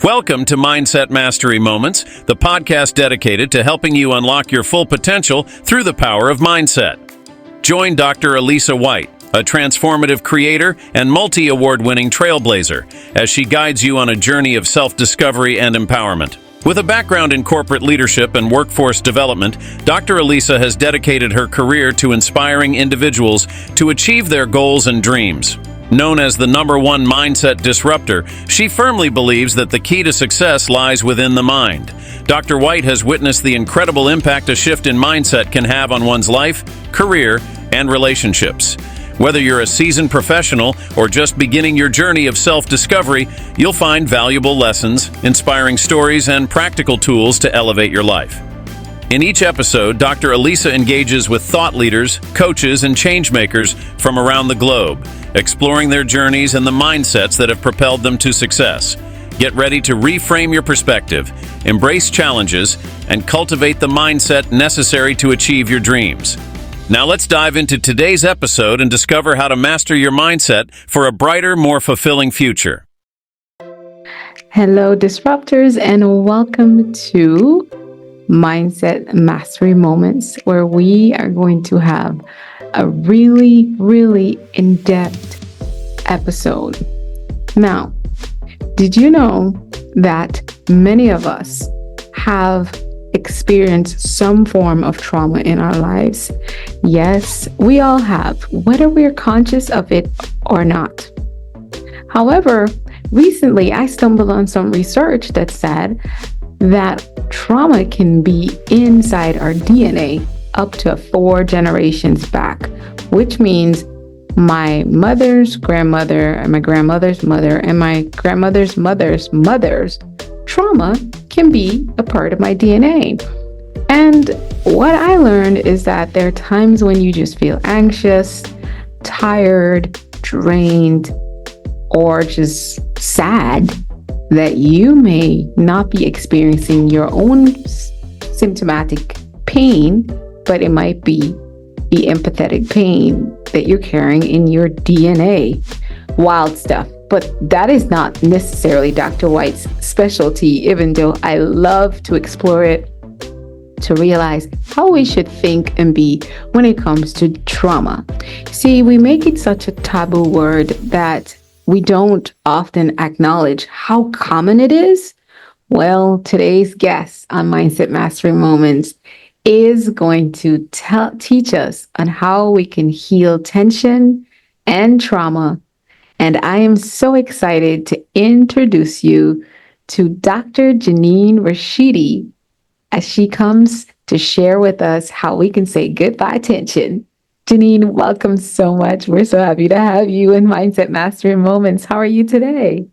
Welcome to Mindset Mastery Moments, the podcast dedicated to helping you unlock your full potential through the power of mindset. Join Dr. Alisa Whyte, a transformative creator and multi-award-winning trailblazer, as she guides you on a journey of self-discovery and empowerment. With a background in corporate leadership and workforce development, Dr. Alisa has dedicated her career to inspiring individuals to achieve their goals and dreams. Known as the #1 mindset disruptor, she firmly believes that the key to success lies within the mind. Dr. Whyte has witnessed the incredible impact a shift in mindset can have on one's life, career, and relationships. Whether you're a seasoned professional or just beginning your journey of self-discovery, you'll find valuable lessons, inspiring stories, and practical tools to elevate your life. In each episode, Dr. Alisa engages with thought leaders, coaches, and changemakers from around the globe, exploring their journeys and the mindsets that have propelled them to success. Get ready to reframe your perspective, embrace challenges, and cultivate the mindset necessary to achieve your dreams. Now let's dive into today's episode and discover how to master your mindset for a brighter, more fulfilling future. Hello, disruptors, and welcome to Mindset Mastery Moments, where we are going to have a really in-depth episode. Now, did you know that many of us have experienced some form of trauma in our lives? Yes, we all have, whether we're conscious of it or not. However, recently I stumbled on some research that said that trauma can be inside our DNA up to 4 generations back, which means my mother's grandmother and my grandmother's mother and my grandmother's mother's trauma can be a part of my DNA. And what I learned is that there are times when you just feel anxious, tired, drained, or just sad that you may not be experiencing your own symptomatic pain, but it might be the empathetic pain that you're carrying in your DNA. Wild stuff. But that is not necessarily Dr. Whyte's specialty, even though I love to explore it to realize how we should think and be when it comes to trauma. See, we make it such a taboo word that we don't often acknowledge how common it is. Well, today's guest on Mindset Mastery Moments is going to teach us on how we can heal tension and trauma. And I am so excited to introduce you to Dr. Jeannine Rashidi as she comes to share with us how we can say goodbye tension. Jeannine, welcome so much. We're so happy to have you in Mindset Mastery Moments. How are you today?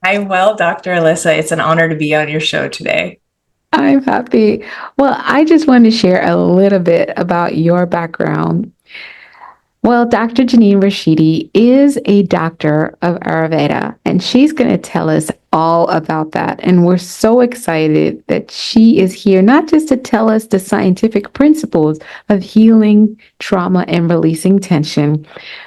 I'm well, Dr. Alisa. It's an honor to be on your show today. I'm happy. Well, I just want to share a little bit about your background. Well, Dr. Jeannine Rashidi is a doctor of Ayurveda, and she's going to tell us all about that. And we're so excited that she is here, not just to tell us the scientific principles of healing trauma and releasing tension,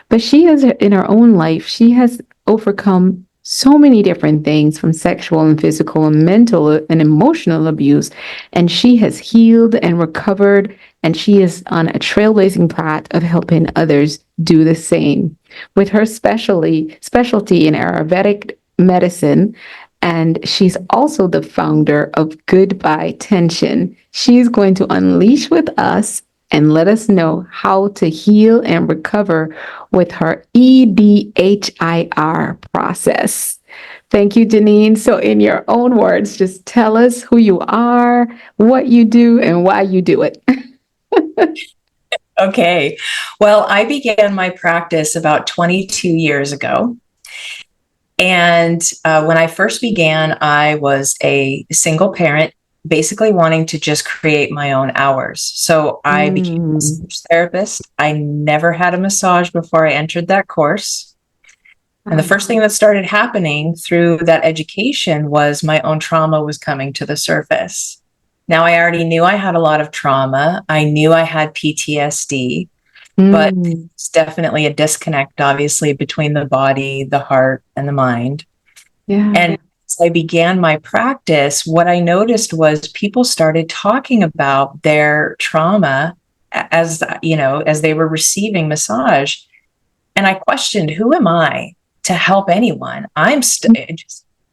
but she has, in her own life, she has overcome so many different things, from sexual and physical and mental and emotional abuse. And she has healed and recovered, and she is on a trailblazing path of helping others do the same. With her specialty in Ayurvedic medicine, and she's also the founder of Goodbye Tension. She's going to unleash with us and let us know how to heal and recover with her EDHIR process. Thank you, Jeannine. So in your own words, just tell us who you are, what you do, and why you do it. Okay. Well, I began my practice about 22 years ago. And when I first began, I was a single parent, basically wanting to just create my own hours. So I became a massage therapist. I never had a massage before I entered that course. And the first thing that started happening through that education was my own trauma was coming to the surface. Now, I already knew I had a lot of trauma. I knew I had PTSD, but it's definitely a disconnect, obviously, between the body, the heart, and the mind. Yeah. And as I began my practice, what I noticed was people started talking about their trauma as, as they were receiving massage. And I questioned, who am I to help anyone? I'm just,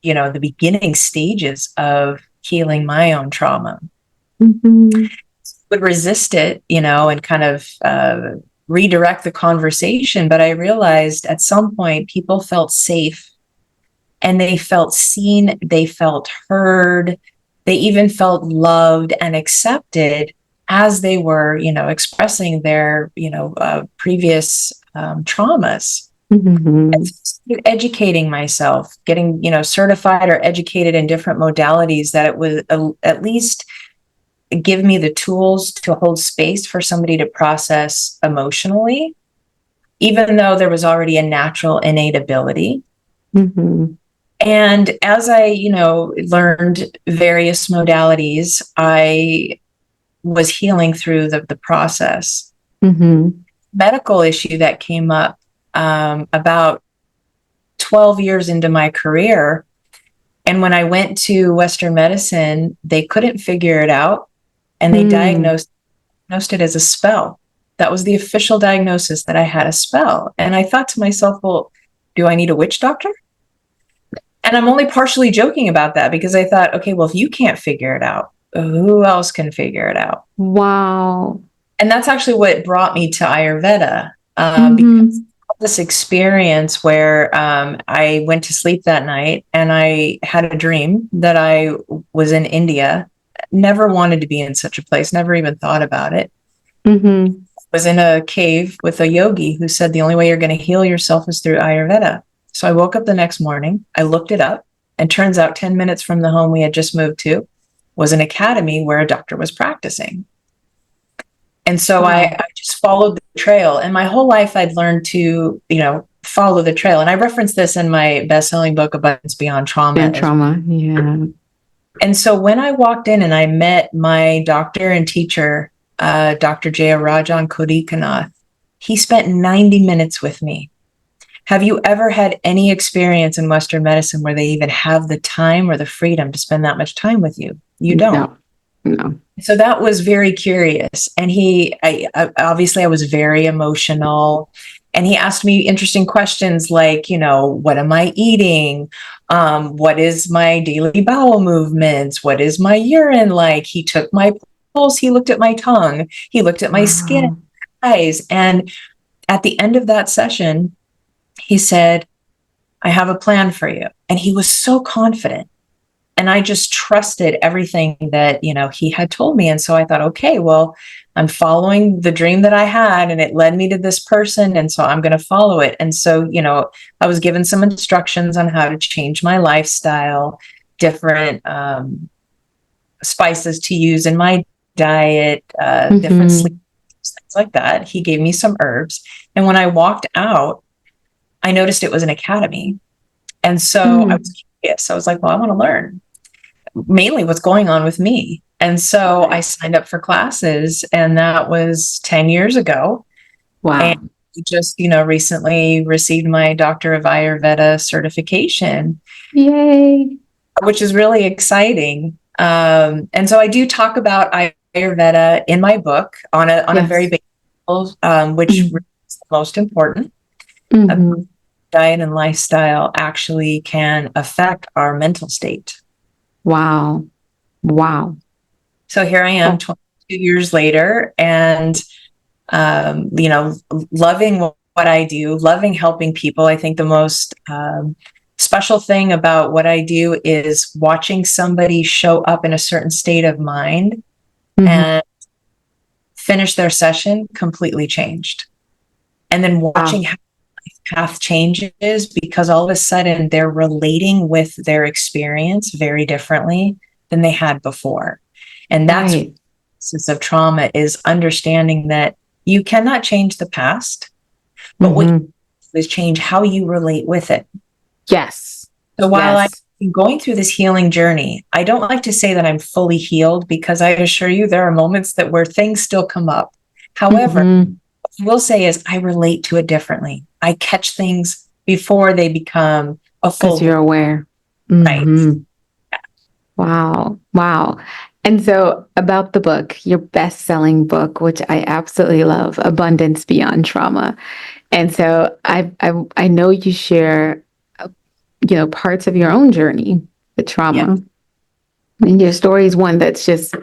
the beginning stages of healing my own trauma. Mm-hmm. Would resist it, and kind of redirect the conversation. But I realized at some point people felt safe and they felt seen, they felt heard, they even felt loved and accepted as they were, expressing their, previous traumas. Mm-hmm. And educating myself, getting, certified or educated in different modalities that it would at least give me the tools to hold space for somebody to process emotionally, even though there was already a natural innate ability. Mm-hmm. And as I, learned various modalities, I was healing through the process. Mm-hmm. Medical issue that came up about 12 years into my career. And when I went to Western medicine, they couldn't figure it out. And they diagnosed it as a spell. That was the official diagnosis, that I had a spell. And I thought to myself, well, do I need a witch doctor? And I'm only partially joking about that because I thought, okay, well, if you can't figure it out, who else can figure it out? Wow. And that's actually what brought me to Ayurveda. Mm-hmm. Because of this experience where I went to sleep that night and I had a dream that I was in India. Never wanted to be in such a place, never even thought about it. Mm-hmm. Was in a cave with a yogi who said the only way you're going to heal yourself is through Ayurveda. So I woke up the next morning, I looked it up, and turns out 10 minutes from the home we had just moved to was an academy where a doctor was practicing. And so I just followed the trail. And my whole life I'd learned to, follow the trail. And I reference this in my best-selling book, Abundance Beyond Trauma. And trauma, yeah. And so when I walked in and I met my doctor and teacher, Dr. Jayarajan Kodikanath, he spent 90 minutes with me. Have you ever had any experience in Western medicine where they even have the time or the freedom to spend that much time with you? You don't. No. So that was very curious. And I obviously I was very emotional. And he asked me interesting questions like, what am I eating? What is my daily bowel movements? What is my urine like? He took my pulse. He looked at my tongue. He looked at my skin, eyes. And at the end of that session, he said, I have a plan for you. And he was so confident. And I just trusted everything that, he had told me. And so I thought, okay, well, I'm following the dream that I had and it led me to this person. And so I'm going to follow it. And so, I was given some instructions on how to change my lifestyle, different spices to use in my diet, different sleep, things like that. He gave me some herbs. And when I walked out, I noticed it was an academy. And so I was curious. I was like, well, I want to learn mainly what's going on with me. And so I signed up for classes, and that was 10 years ago. Wow. And just, recently received my Doctor of Ayurveda certification. Yay. Which is really exciting. And so I do talk about Ayurveda in my book on a very big level, which is the most important. Diet and lifestyle actually can affect our mental state. Wow. So here I am 22 years later and, loving what I do, loving helping people. I think the most special thing about what I do is watching somebody show up in a certain state of mind and finish their session completely changed. And then watching how path changes because all of a sudden they're relating with their experience very differently than they had before. And that's the essence of trauma, is understanding that you cannot change the past, but what you do is change how you relate with it. Yes. So while I'm going through this healing journey, I don't like to say that I'm fully healed because I assure you there are moments where things still come up. However, what I will say is I relate to it differently. I catch things before they become a full. Because you're aware. Right. Mhm. Wow. Wow. And so about the book, your best-selling book, which I absolutely love, Abundance Beyond Trauma. And so I know you share, parts of your own journey, the Yeah. trauma. And your story is one that's just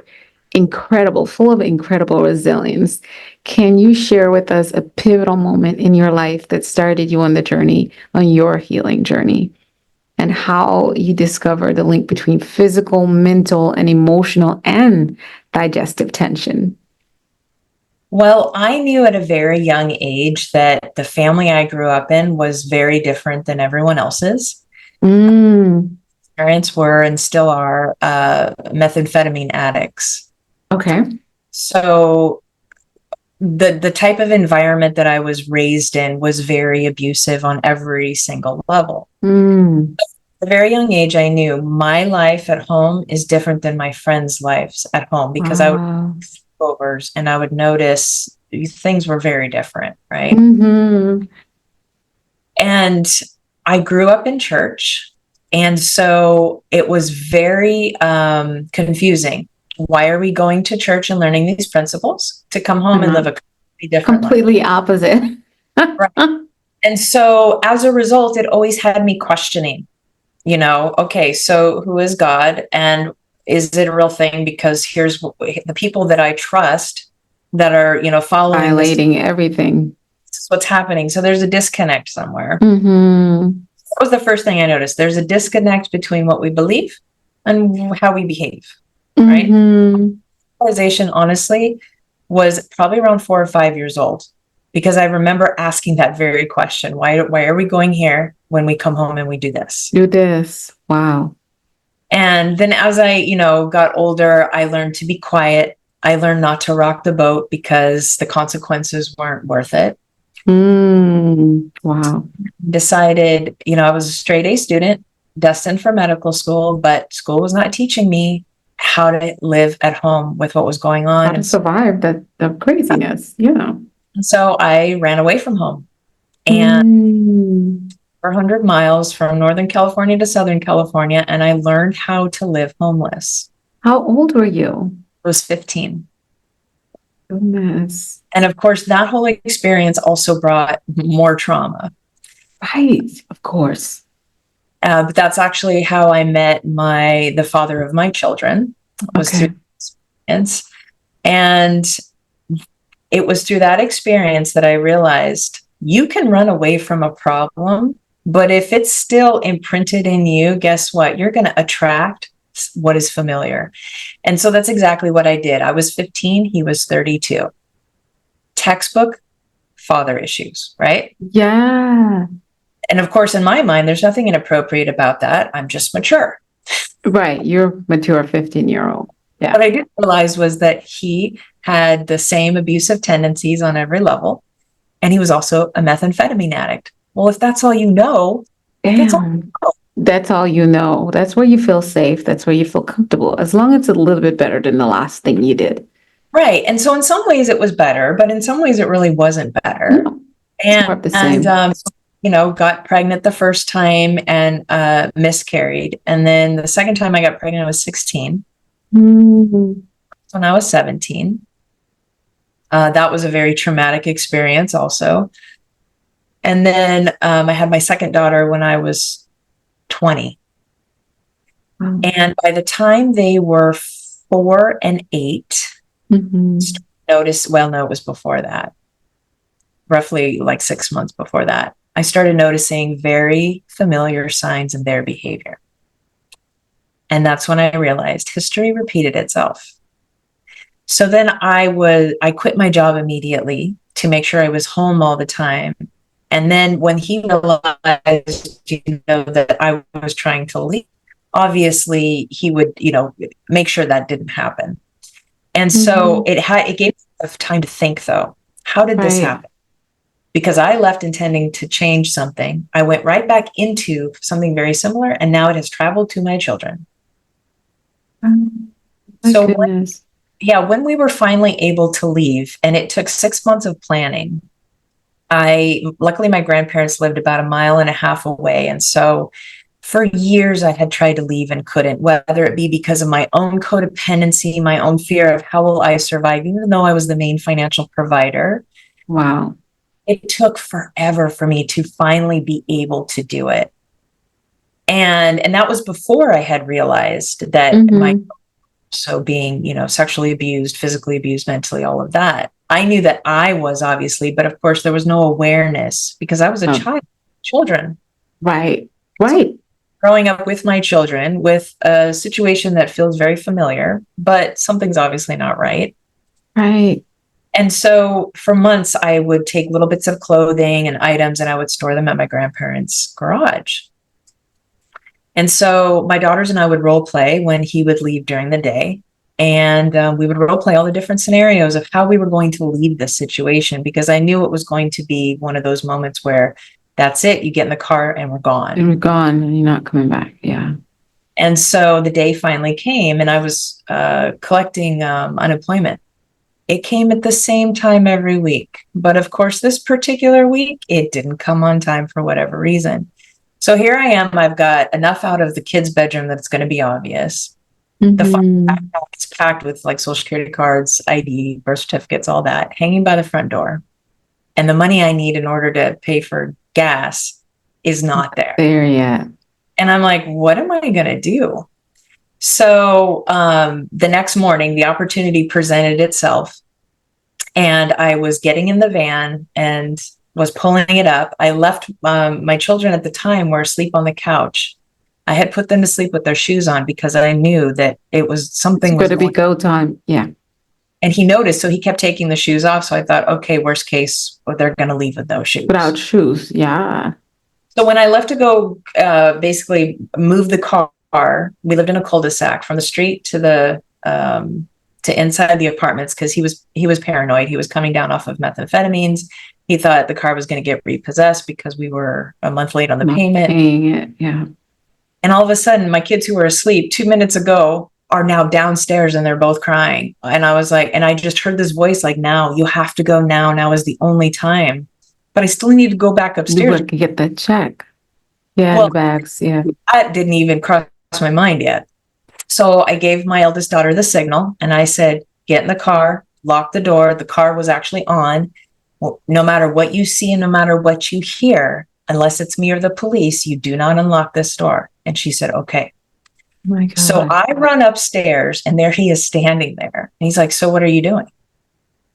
incredible, full of incredible resilience. Can you share with us a pivotal moment in your life that started you on the journey, on your healing journey, and how you discovered the link between physical, mental, and emotional and digestive tension? Well, I knew at a very young age that the family I grew up in was very different than everyone else's. Mm, Parents were and still are methamphetamine addicts. okay. So the type of environment that I was raised in was very abusive on every single level. Mm, At a very young age, I knew my life at home is different than my friends' lives at home because I would wow. overs and I would notice things were very different, right? Mm-hmm. And I grew up in church. And so it was very confusing. Why are we going to church and learning these principles to come home and Uh-huh. live a completely different life? Completely opposite. Right. And so as a result, it always had me questioning, okay, so who is God? And is it a real thing? Because here's the people that I trust that are, following this. Violating everything. This is what's happening. So there's a disconnect somewhere. Mm-hmm. That was the first thing I noticed. There's a disconnect between what we believe and how we behave, right? Mm-hmm. Realization, honestly, was probably around 4 or 5 years old because I remember asking that very question. Why are we going here when we come home and we do this? Do this. Wow. And then as I, got older, I learned to be quiet. I learned not to rock the boat because the consequences weren't worth it. Wow. Decided, I was a straight A student, destined for medical school, but school was not teaching me how to live at home with what was going How on. to survive the craziness. Yeah. And so I ran away from home and Mm. 400 miles from Northern California to Southern California, and I learned how to live homeless. How old were you? I was 15. Goodness. And of course, that whole experience also brought more trauma. Right. Of course. But that's actually how I met the father of my children, was Okay. through this experience. And it was through that experience that I realized you can run away from a problem, but if it's still imprinted in you, guess what? You're going to attract what is familiar. And so that's exactly what I did. I was 15, he was 32. Textbook father issues, right? Yeah. And of course, in my mind, there's nothing inappropriate about that. I'm just mature. Right. You're mature 15-year-old. Yeah. What I didn't realize was that he had the same abusive tendencies on every level. And he was also a methamphetamine addict. Well, if that's all you know, that's all you Damn. know. That's all you know. That's where you feel safe. That's where you feel comfortable. As long as it's a little bit better than the last thing you did. Right. And so in some ways it was better, but in some ways it really wasn't better. No, it's more of the same. Got pregnant the first time and miscarried. And then the second time I got pregnant, I was 16. Mm-hmm. When I was 17. That was a very traumatic experience also. And then I had my second daughter when I was 20. Wow. And by the time they were 4 and 8, Mm-hmm. no, it was before that, roughly like 6 months before that, I started noticing very familiar signs in their behavior. And that's when I realized history repeated itself. So then I quit my job immediately to make sure I was home all the time. And then when he realized, that I was trying to leave, obviously he would, make sure that didn't happen. And so it gave me time to think, though, how did this happen? Because I left intending to change something. I went right back into something very similar, and now it has traveled to my children. So when we were finally able to leave, and it took 6 months of planning, luckily my grandparents lived about 1.5 miles away. And so For years, I had tried to leave and couldn't, whether it be because of my own codependency, my own fear of how will I survive, even though I was the main financial provider. Wow. It took forever for me to finally be able to do it. And that was before I had realized that my, so being, sexually abused, physically abused, mentally, all of that. I knew that I was, obviously, but of course there was no awareness because I was a children. Right. So growing up with my children with a situation that feels very familiar, but something's obviously not right. Right. And so for months, I would take little bits of clothing and items and I would store them at my grandparents' garage. And so my daughters and I would role play when he would leave during the day. And we would role play all the different scenarios of how we were going to leave this situation, because I knew it was going to be one of those moments where that's it. You get in the car and we're gone. And we're gone and you're not coming back. Yeah. And so the day finally came and I was collecting unemployment. It came at the same time every week. But of course, this particular week, it didn't come on time for whatever reason. So here I am. I've got enough out of the kid's bedroom that it's going to be obvious. The backpack is packed with like social security cards, ID, birth certificates, all that, hanging by the front door. And the money I need in order to pay for gas is not there. There yet. And I'm like, what am I going to do? So the next morning, the opportunity presented itself. And I was getting in the van and was pulling it up. I left my children at the time were asleep on the couch. I had put them to sleep with their shoes on because I knew that it was something. It's going to be go time. Yeah. And he noticed, so he kept taking the shoes off. So I thought, okay, worst case, they're going to leave with no shoes. Without shoes. Yeah. So when I left to go basically move the car, we lived in a cul-de-sac from the street to the to inside the apartments because he was paranoid. He was coming down off of methamphetamines. He thought the car was going to get repossessed because we were a month late on the payment. Paying it, yeah. And all of a sudden, my kids who were asleep 2 minutes ago are now downstairs and they're both crying. And I was like, and I just heard this voice like, now, you have to go now. Now is the only time. But I still need to go back upstairs. You get that check. Yeah, well, the bags, yeah. That didn't even cross my mind yet. So I gave my eldest daughter the signal and I said, get in the car, lock the door. The car was actually on. Well, no matter what you see and no matter what you hear, unless it's me or the police, you do not unlock this door. And she said, okay. Oh my God. So I run upstairs and there he is standing there. And he's like, so what are you doing?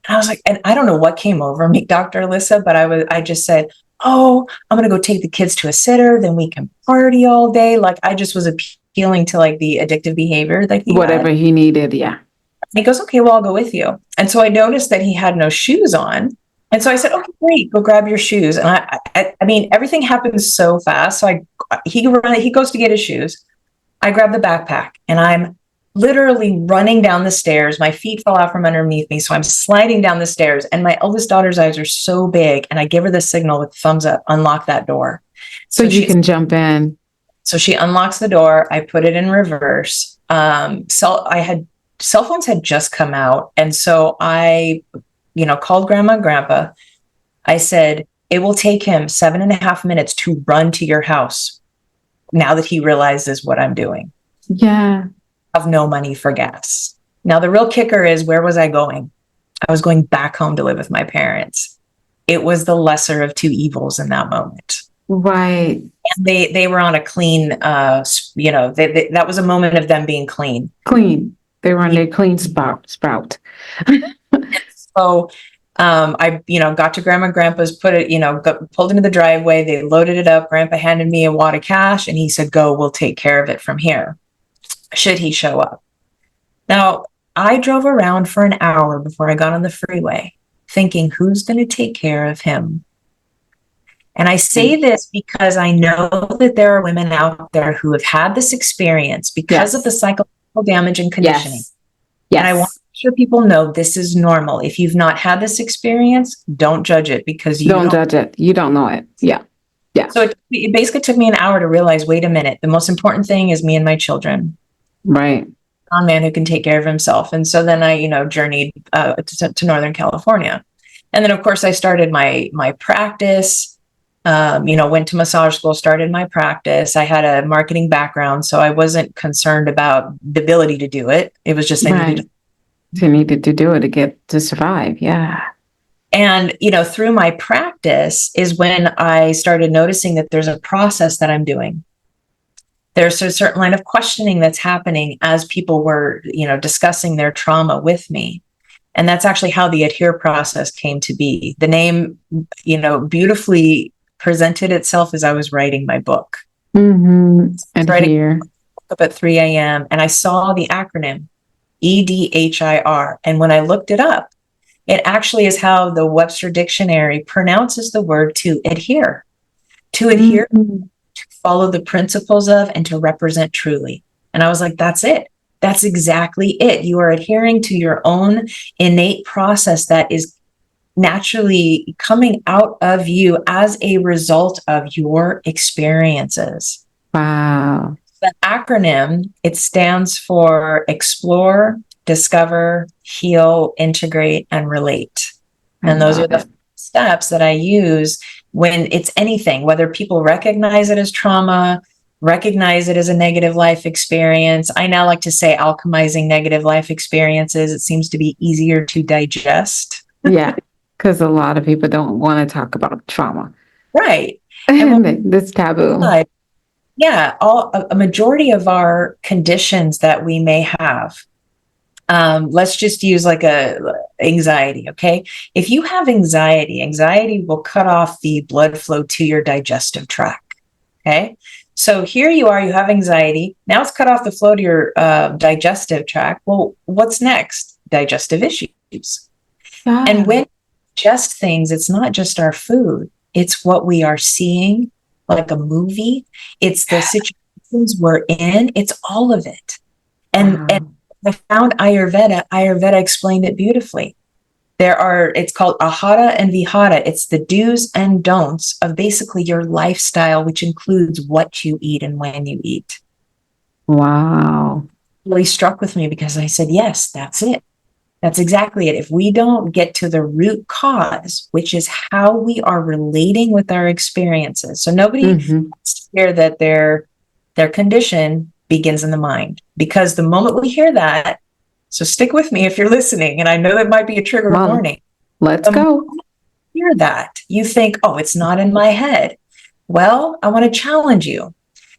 And I was like, and I don't know what came over me, Dr. Alisa, but I just said, oh, I'm going to go take the kids to a sitter. Then we can party all day. Like I just was appealing to like the addictive behavior that he whatever had. He needed. Yeah. And he goes, okay, well, I'll go with you. And so I noticed that he had no shoes on. And so I said, okay, great, go grab your shoes. And I mean, everything happens so fast. So he goes to get his shoes. I grab the backpack and I'm literally running down the stairs. My feet fell out from underneath me. So I'm sliding down the stairs and my eldest daughter's eyes are so big. And I give her the signal with thumbs up, unlock that door. So you can jump in. So she unlocks the door. I put it in reverse. Cell phones had just come out. And so I called grandma and grandpa. I said, it will take him 7.5 minutes to run to your house now that he realizes what I'm doing. Yeah. I have no money for gas. Now, the real kicker is, where was I going? I was going back home to live with my parents. It was the lesser of two evils in that moment. Right. And they were on a clean, that was a moment of them being clean. Clean. They were on their clean sprout. So I got to grandma and grandpa's, pulled into the driveway. They loaded it up. Grandpa handed me a wad of cash and he said, go, we'll take care of it from here, should he show up. Now, I drove around for an hour before I got on the freeway thinking, who's going to take care of him? And I say this because I know that there are women out there who have had this experience because of the psychological damage and conditioning. Yes. And I want to make sure people know this is normal. If you've not had this experience, don't judge it because you don't judge it. You don't know it. Yeah. Yeah. So it basically took me an hour to realize, wait a minute, the most important thing is me and my children. Right. A man who can take care of himself. And so then I, journeyed to Northern California. And then, of course, I started my practice. Went to massage school, started my practice. I had a marketing background, so I wasn't concerned about the ability to do it. It was just I needed to do it to survive. Yeah. And, through my practice is when I started noticing that there's a process that I'm doing. There's a certain line of questioning that's happening as people were, discussing their trauma with me. And that's actually how the EDHIR process came to be. The name, beautifully presented itself as I was writing my book. Mm-hmm. And here, up at 3 a.m. and I saw the acronym EDHIR. And when I looked it up, it actually is how the Webster Dictionary pronounces the word to adhere. To adhere, to follow the principles of, and to represent truly. And I was like, that's it. That's exactly it. You are adhering to your own innate process that is naturally coming out of you as a result of your experiences. Wow. The acronym, it stands for explore, discover, heal, integrate, and relate. And those are the steps that I use when it's anything, whether people recognize it as trauma, recognize it as a negative life experience. I now like to say alchemizing negative life experiences. It seems to be easier to digest. Yeah. Because a lot of people don't want to talk about trauma. Right. And this taboo. Yeah. A majority of our conditions that we may have, let's just use like anxiety. Okay. If you have anxiety will cut off the blood flow to your digestive tract. Okay. So here you are, you have anxiety. Now it's cut off the flow to your digestive tract. Well, what's next? Digestive issues. And when just things, it's not just our food, it's what we are seeing, like a movie, it's the situations we're in, it's all of it. And I found Ayurveda explained it beautifully. It's called ahara and vihara. It's the do's and don'ts of basically your lifestyle, which includes what you eat and when you eat. Wow. It really struck with me because I said, yes, that's it. That's exactly it. If we don't get to the root cause, which is how we are relating with our experiences. So nobody wants to hear that their condition begins in the mind, because the moment we hear that, so stick with me if you're listening, and I know that might be a trigger warning. Let's go. Hear that. You think, oh, it's not in my head. Well, I want to challenge you.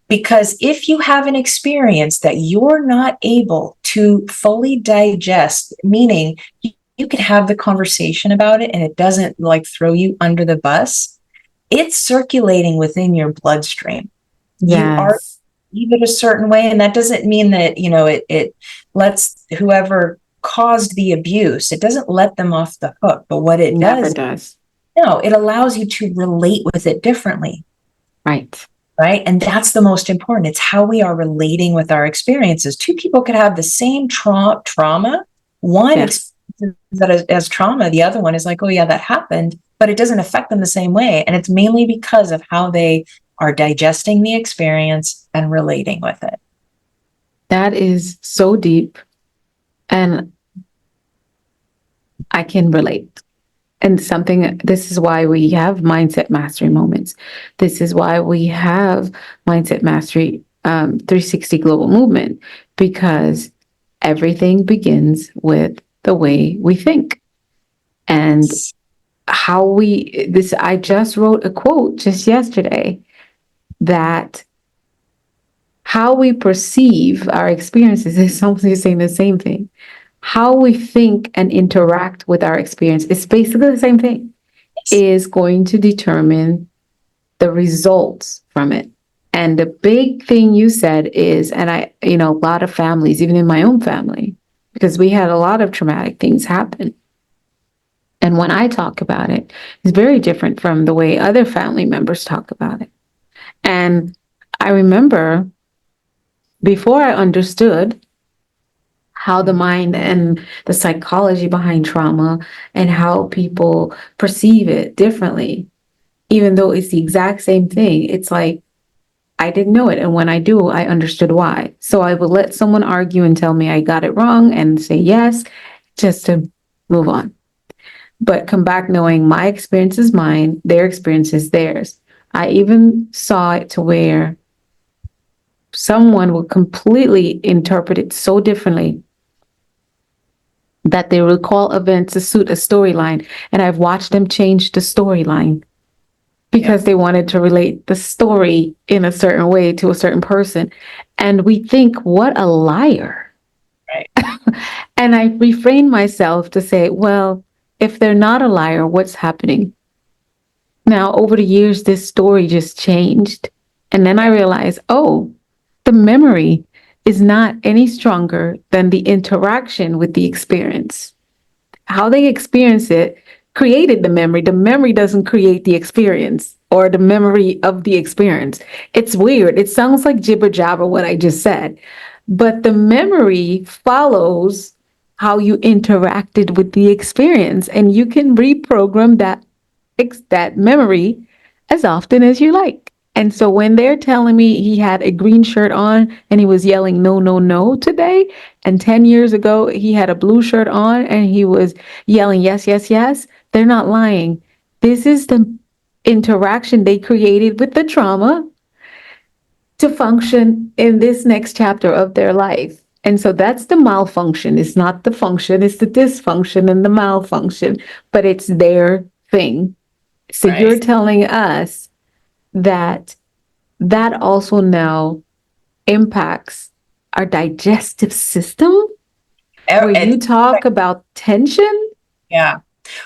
Because if you have an experience that you're not able to fully digest, meaning you could have the conversation about it and it doesn't like throw you under the bus, it's circulating within your bloodstream. Yes. You are it a certain way. And that doesn't mean that, it lets whoever caused the abuse, it doesn't let them off the hook. But what it does, no, it allows you to relate with it differently. Right. And that's the most important. It's how we are relating with our experiences. Two people could have the same trauma. One experiences that as trauma, the other one is like, oh yeah, that happened, but it doesn't affect them the same way. And it's mainly because of how they are digesting the experience and relating with it. That is so deep. And I can relate. And this is why we have mindset mastery moments. This is why we have mindset mastery 360 global movement, because everything begins with the way we think. And I just wrote a quote just yesterday that how we perceive our experiences is something saying the same thing. How we think and interact with our experience is basically the same thing, is going to determine the results from it. And the big thing you said is, and a lot of families, even in my own family, because we had a lot of traumatic things happen. And when I talk about it, it's very different from the way other family members talk about it. And I remember before I understood how the mind and the psychology behind trauma and how people perceive it differently, even though it's the exact same thing, it's like I didn't know it. And when I do, I understood why. So I would let someone argue and tell me I got it wrong and say yes, just to move on. But come back knowing my experience is mine, their experience is theirs. I even saw it to where someone will completely interpret it so differently that they recall events to suit a storyline. And I've watched them change the storyline because they wanted to relate the story in a certain way to a certain person. And we think, what a liar. Right. And I refrain myself to say, well, if they're not a liar, what's happening? Now, over the years, this story just changed. And then I realized, oh, the memory is not any stronger than the interaction with the experience. How they experience it created the memory. The memory doesn't create the experience or the memory of the experience. It's weird. It sounds like jibber jabber what I just said, but the memory follows how you interacted with the experience, and you can reprogram that memory as often as you like. And so when they're telling me he had a green shirt on and he was yelling, no, no, no today, and 10 years ago he had a blue shirt on and he was yelling, yes, yes, yes, they're not lying. This is the interaction they created with the trauma to function in this next chapter of their life. And so that's the malfunction. It's not the function, it's the dysfunction and the malfunction, but it's their thing. So Right. you're telling us that that also now impacts our digestive system, where you talk about tension. Yeah.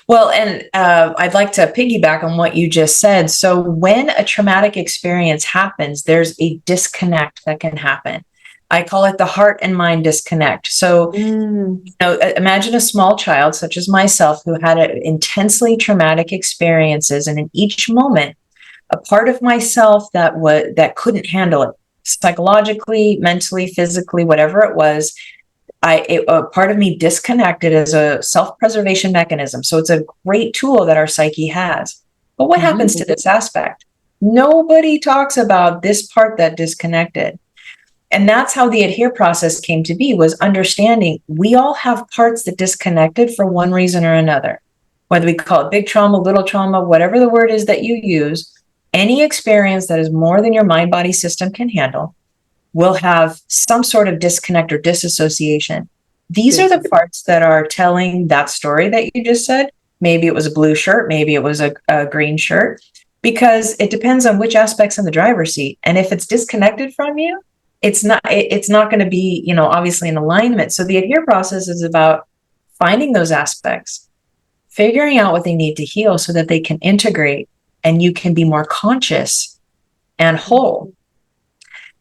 Well, and I'd like to piggyback on what you just said. So when a traumatic experience happens, there's a disconnect that can happen. I call it the heart and mind disconnect. So, imagine a small child, such as myself, who had intensely traumatic experiences, and in each moment, a part of myself that couldn't handle it, psychologically, mentally, physically, whatever it was, a part of me disconnected as a self-preservation mechanism. So it's a great tool that our psyche has. But what happens to this aspect? Nobody talks about this part that disconnected. And that's how the EDHIR process came to be, was understanding we all have parts that disconnected for one reason or another. Whether we call it big trauma, little trauma, whatever the word is that you use, any experience that is more than your mind-body system can handle will have some sort of disconnect or disassociation. These are the parts that are telling that story that you just said. Maybe it was a blue shirt, maybe it was a green shirt, because it depends on which aspect's in the driver's seat. And if it's disconnected from you, it's not going to be, obviously in alignment. So the EDHIR process is about finding those aspects, figuring out what they need to heal so that they can integrate and you can be more conscious and whole.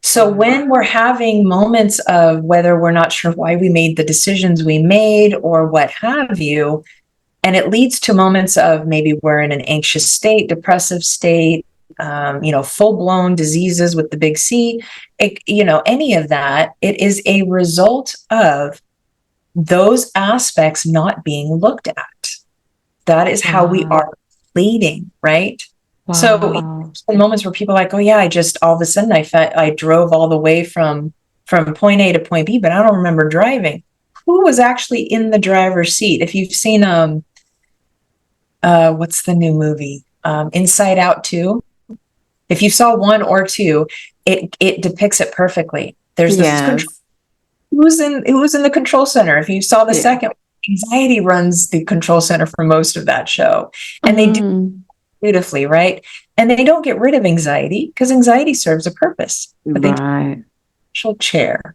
So when we're having moments of whether we're not sure why we made the decisions we made or what have you, and it leads to moments of maybe we're in an anxious state, depressive state, full-blown diseases with the big C, any of that, it is a result of those aspects not being looked at. That is how we are leading, right? Wow. So in moments where people are like, oh yeah, I just all of a sudden I drove all the way from point A to point B, but I don't remember driving. Who was actually in the driver's seat? If you've seen what's the new movie? Inside Out 2. If you saw 1 or 2, it depicts it perfectly. There's this control. Who's in the control center? If you saw the second, anxiety runs the control center for most of that show. And they do beautifully, right? And they don't get rid of anxiety because anxiety serves a purpose. But they take a chair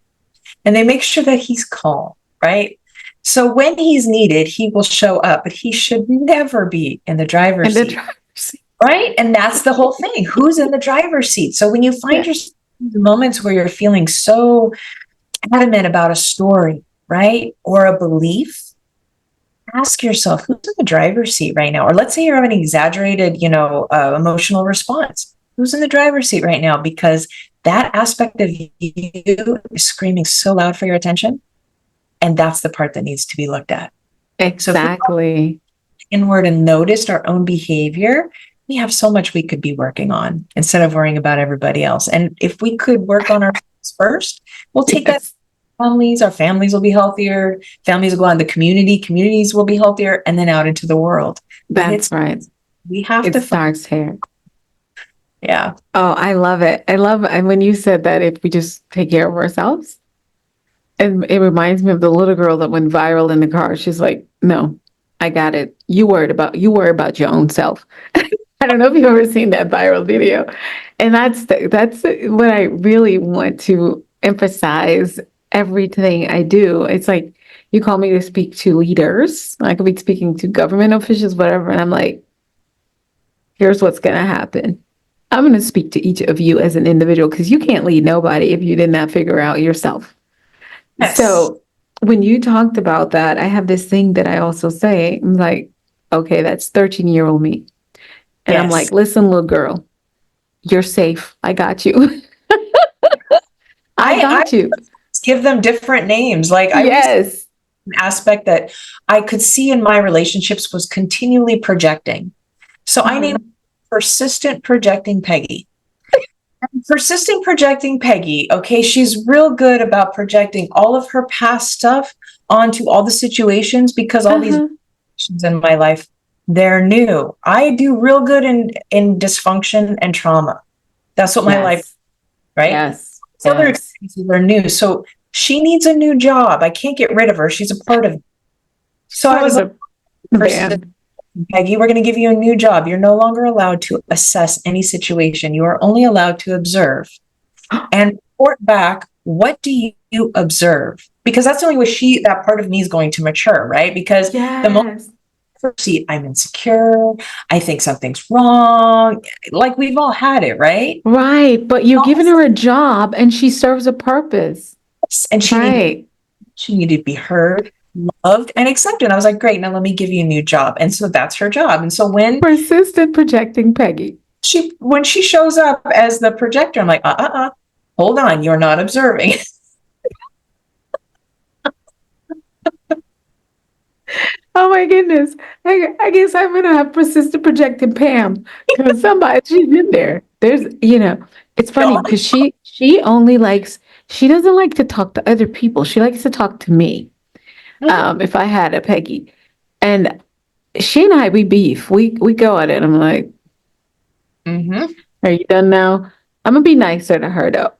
and they make sure that he's calm, right? So when he's needed, he will show up, but he should never be in the driver's seat. Right? And that's the whole thing. Who's in the driver's seat? So when you find yourself in moments where you're feeling so adamant about a story, right? Or a belief, ask yourself, who's in the driver's seat right now? Or let's say you're having an exaggerated, emotional response. Who's in the driver's seat right now? Because that aspect of you is screaming so loud for your attention. And that's the part that needs to be looked at. Exactly. So inward and noticed our own behavior, we have so much we could be working on instead of worrying about everybody else. And if we could work on ourselves first, we'll take that families, our families will be healthier, families will go on the communities will be healthier, and then out into the world. That's right. We have to starts here. Yeah. Oh, I love it. I love it. And when you said that if we just take care of ourselves, and it reminds me of the little girl that went viral in the car. She's like, no, I got it. You worry about your own self. I don't know if you've ever seen that viral video. And that's what I really want to emphasize everything I do. It's like you call me to speak to leaders. I could be speaking to government officials, whatever, and I'm like, here's what's gonna happen. I'm gonna speak to each of you as an individual because you can't lead nobody if you did not figure out yourself. Yes. So when you talked about that, I have this thing that I also say. I'm like, okay, that's 13-year-old me. And I'm Yes. like, listen, little girl, you're safe. I got you. I I got you. give them different names. Like I recently Yes. an aspect that I could see in my relationships was continually projecting. So I named persistent projecting Peggy. Persistent projecting Peggy, okay, she's real good about projecting all of her past stuff onto all the situations because all these Uh-huh. situations in my life, they're new. I do real good in dysfunction and trauma. That's what my life, Yes. right? Yes. Other Yes. experiences are new. So she needs a new job. I can't get rid of her. She's a part of me. So I Son was of like, a persistent, bam. Peggy, we're going to give you a new job. You're no longer allowed to assess any situation. You are only allowed to observe and report back, what do you observe? Because that's the only way that part of me is going to mature, right? Because the moment Yes. I first see it, I'm insecure, I think something's wrong. Like we've all had it, right? Right. But you're giving her a job and she serves a purpose. And Right. she needed to be heard, loved, and accepted. I was like, great, now let me give you a new job. And so that's her job. And so Persistent projecting Peggy. when she shows up as the projector, I'm like, hold on, you're not observing. Oh my goodness. I guess I'm gonna have persistent projecting Pam because she's in there. It's funny because she only likes she doesn't like to talk to other people. She likes to talk to me. If I had a Peggy. And she and I we beef. We go at it. I'm like, Mm-hmm. are you done now? I'm gonna be nicer to her though.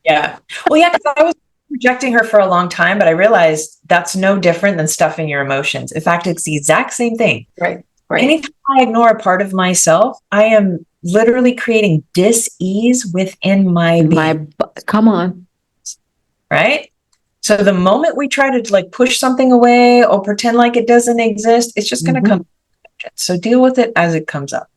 Yeah. Well, yeah, because I was rejecting her for a long time, but I realized that's no different than stuffing your emotions. In fact, it's the exact same thing. Right. Right. Anytime I ignore a part of myself, I am literally creating dis-ease within my being, Come on. right? So the moment we try to like push something away or pretend like it doesn't exist, it's just going to Mhm. come. So deal with it as it comes up.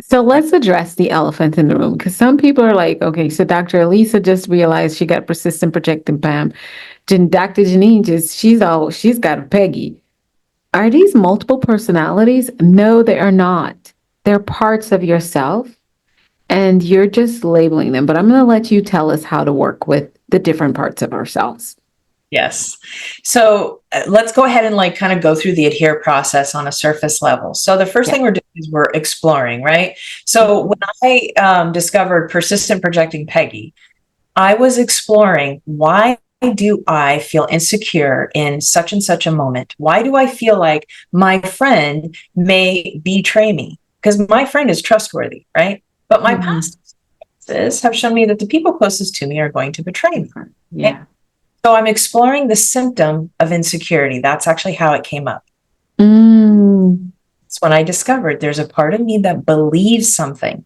So let's address the elephant in the room because some people are like, okay, so Dr. Alisa just realized she got persistent projecting Pam. Dr. Jeannine she's got a Peggy. Are these multiple personalities? No, they are not. They're parts of yourself and you're just labeling them. But I'm going to let you tell us how to work with the different parts of ourselves. Yes. So let's go ahead and like kind of go through the EDHIR process on a surface level. So the first thing we're doing is we're exploring, right? So when I discovered persistent projecting Peggy, I was exploring, why do I feel insecure in such and such a moment? Why do I feel like my friend may betray me? Because my friend is trustworthy, right? But my past experiences have shown me that the people closest to me are going to betray me. Yeah. So I'm exploring the symptom of insecurity. That's actually how it came up. Mm. It's when I discovered there's a part of me that believes something.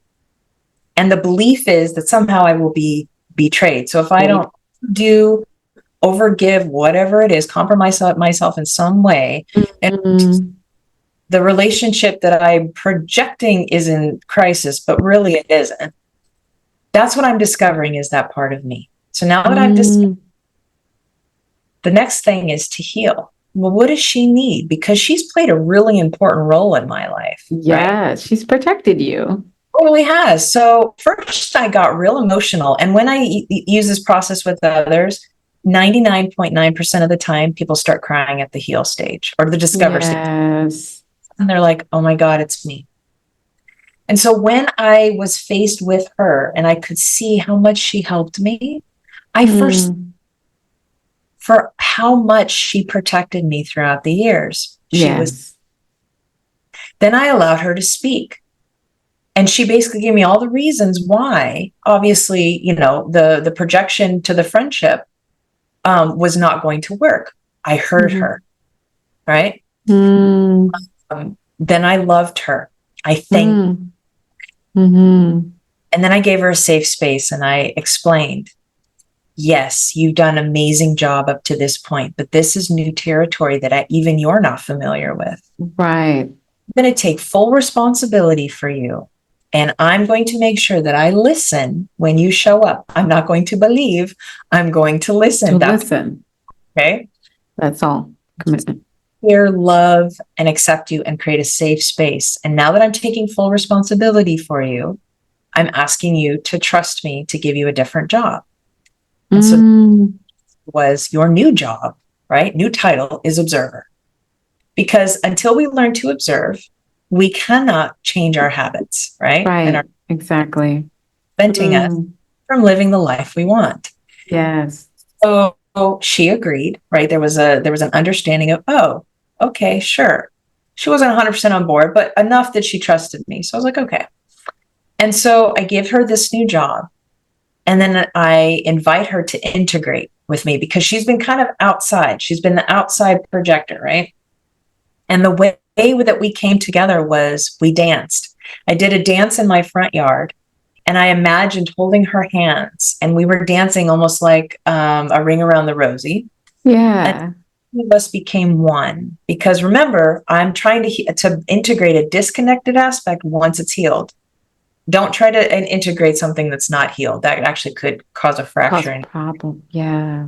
And the belief is that somehow I will be betrayed. So if I don't overgive, whatever it is, compromise myself in some way, and the relationship that I'm projecting is in crisis, but really it isn't. That's what I'm discovering is that part of me. So now that I've discovered, the next thing is to heal. Well, what does she need? Because she's played a really important role in my life. Yeah, right? she's protected you. Totally has. So first I got real emotional. And when I use this process with others, 99.9% of the time, people start crying at the heal stage or the discover stage. Yes. And they're like, oh my God, it's me. And so when I was faced with her and I could see how much she helped me, I first, for how much she protected me throughout the years. Then I allowed her to speak. And she basically gave me all the reasons why, obviously, the projection to the friendship was not going to work. I heard her, right? Mm. Then I loved her. I thanked Mm-hmm. And then I gave her a safe space and I explained, yes, you've done an amazing job up to this point, but this is new territory that even you're not familiar with. Right. I'm going to take full responsibility for you. And I'm going to make sure that I listen when you show up. I'm not going to believe, I'm going to listen. Okay. That's all. Commitment. Hear, love, and accept you and create a safe space. And now that I'm taking full responsibility for you, I'm asking you to trust me to give you a different job. And so was your new job, right? New title is observer. Because until we learn to observe, we cannot change our habits, right? Right. Exactly. Preventing us from living the life we want. Yes. So she agreed, right? There was an understanding of, oh, okay, sure. She wasn't 100% on board, but enough that she trusted me. So I was like, okay. And so I give her this new job. And then I invite her to integrate with me because she's been kind of outside. She's been the outside projector, right? And the way that we came together was we danced. I did a dance in my front yard and I imagined holding her hands and we were dancing almost like a ring around the rosy. Yeah. And of us became one because remember, I'm trying to integrate a disconnected aspect once it's healed. Don't try to integrate something that's not healed. That actually could cause a fracture. Cause a problem. Yeah.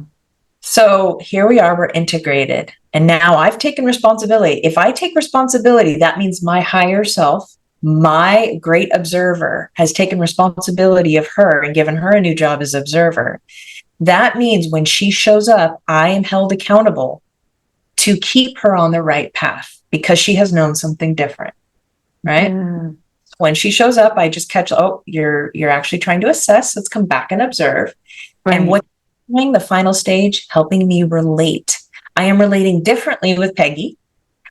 So here we are, we're integrated. And now I've taken responsibility. If I take responsibility, that means my higher self, my great observer, has taken responsibility of her and given her a new job as observer. That means when she shows up, I am held accountable to keep her on the right path because she has known something different, right? Yeah. When she shows up, I just catch, oh, you're actually trying to assess. Let's come back and observe. Right. And what doing the final stage, helping me relate. I am relating differently with Peggy.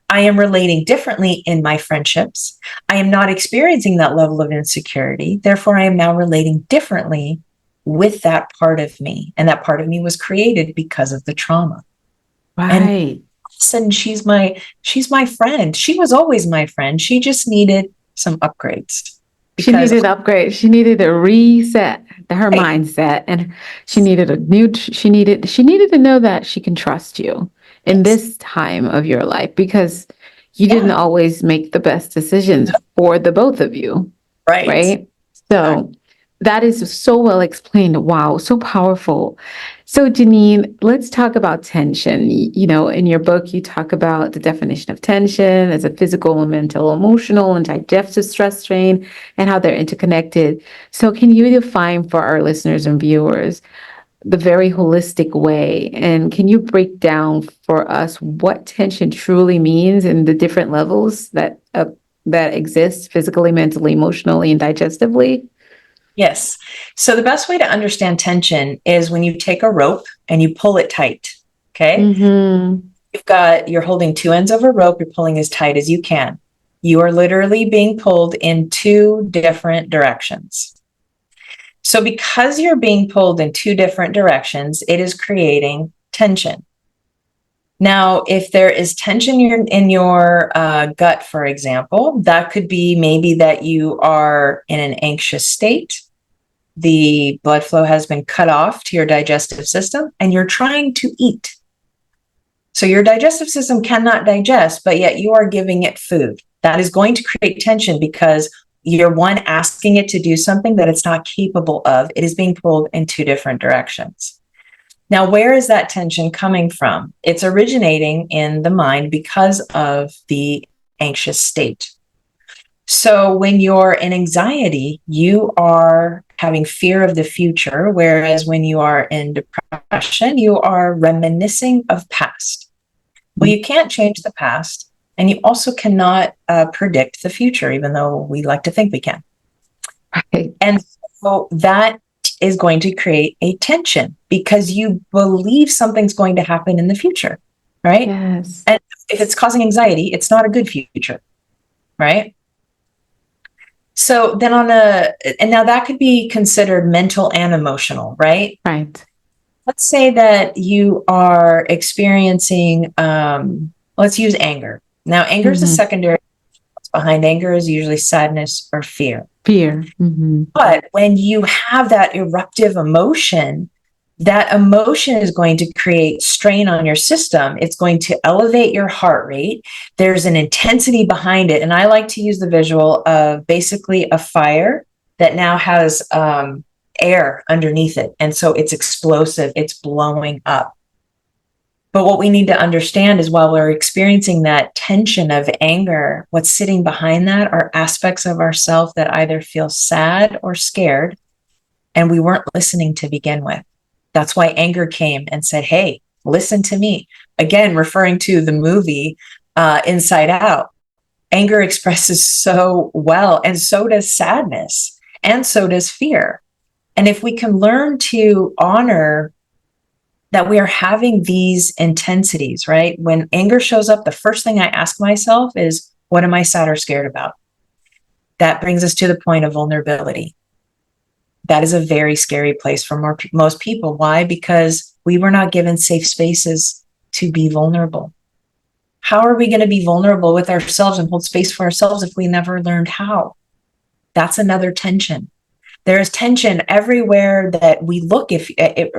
I am relating differently in my friendships. I am not experiencing that level of insecurity. Therefore, I am now relating differently with that part of me. And that part of me was created because of the trauma. Right. And she's my friend. She was always my friend. She just needed some upgrades. She needed upgrades. She needed a reset her mindset, and she needed to know that she can trust you in this time of your life because you didn't always make the best decisions for the both of you. Right. So that is so well explained. Wow. So powerful. So Jeannine, let's talk about tension. In your book, you talk about the definition of tension as a physical and mental, emotional and digestive stress strain and how they're interconnected. So can you define for our listeners and viewers the very holistic way? And can you break down for us what tension truly means and the different levels that exist physically, mentally, emotionally, and digestively? Yes. So the best way to understand tension is when you take a rope and you pull it tight. Okay. You're holding two ends of a rope. You're pulling as tight as you can. You are literally being pulled in two different directions. So because you're being pulled in two different directions, it is creating tension. Now, if there is tension in your gut, for example, that could be maybe that you are in an anxious state. The blood flow has been cut off to your digestive system and you're trying to eat. So your digestive system cannot digest, but yet you are giving it food. That is going to create tension because you're asking it to do something that it's not capable of. It is being pulled in two different directions. Now, where is that tension coming from? It's originating in the mind because of the anxious state. So when you're in anxiety, you are having fear of the future, whereas when you are in depression, you are reminiscing of past. Well, you can't change the past, and you also cannot predict the future, even though we like to think we can. Right. And so that is going to create a tension because you believe something's going to happen in the future, right? Yes. And if it's causing anxiety, it's not a good future, right? So then and now that could be considered mental and emotional, right? Right. Let's say that you are experiencing, let's use anger. Now, anger is a secondary. What's behind anger is usually sadness or fear. Fear. But when you have that eruptive emotion, that emotion is going to create strain on your system. It's going to elevate your heart rate. There's an intensity behind it. And I like to use the visual of basically a fire that now has air underneath it. And so it's explosive, it's blowing up. But what we need to understand is while we're experiencing that tension of anger, what's sitting behind that are aspects of ourselves that either feel sad or scared, and we weren't listening to begin with. That's why anger came and said, hey, listen to me. Again, referring to the movie Inside Out. Anger expresses so well, and so does sadness, and so does fear. And if we can learn to honor that we are having these intensities, right? When anger shows up, the first thing I ask myself is, what am I sad or scared about? That brings us to the point of vulnerability. That is a very scary place for most people. Why? Because we were not given safe spaces to be vulnerable. How are we going to be vulnerable with ourselves and hold space for ourselves if we never learned how? That's another tension. There is tension everywhere that we look. If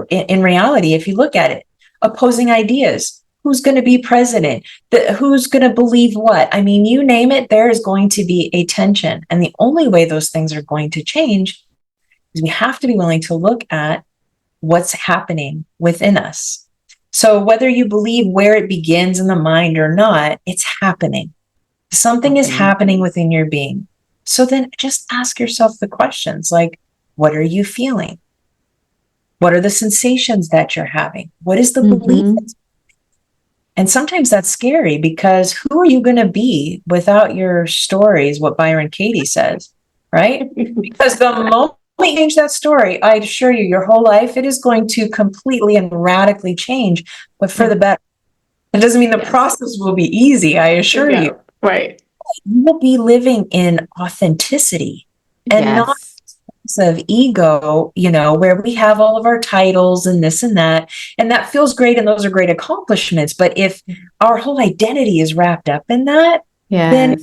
in reality, if you look at it, opposing ideas, who's going to be president, who's going to believe what? I mean, you name it, there is going to be a tension. And the only way those things are going to change is we have to be willing to look at what's happening within us. So whether you believe where it begins in the mind or not, it's happening. Something is happening within your being. So then just ask yourself the questions like, what are you feeling? What are the sensations that you're having? What is the belief? And sometimes that's scary because who are you going to be without your stories, what Byron Katie says, right? Because the moment you change that story, I assure you, your whole life, it is going to completely and radically change, but for the better. It doesn't mean the process will be easy, I assure you. Right. You will be living in authenticity and not of ego, where we have all of our titles and this and that feels great. And those are great accomplishments. But if our whole identity is wrapped up in that, then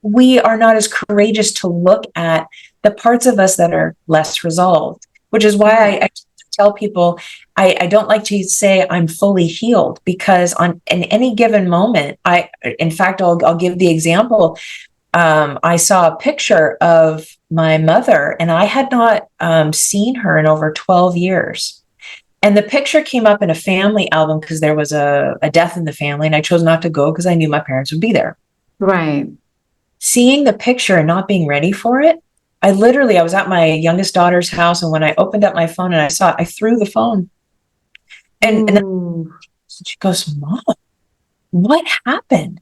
we are not as courageous to look at the parts of us that are less resolved, which is why I tell people, I don't like to say I'm fully healed, because in any given moment, I'll give the example. I saw a picture of my mother, and I had not seen her in over 12 years. And the picture came up in a family album because there was a death in the family, and I chose not to go because I knew my parents would be there. Right. Seeing the picture and not being ready for it, I was at my youngest daughter's house, and when I opened up my phone and I saw it, I threw the phone. And she goes, Mom, what happened?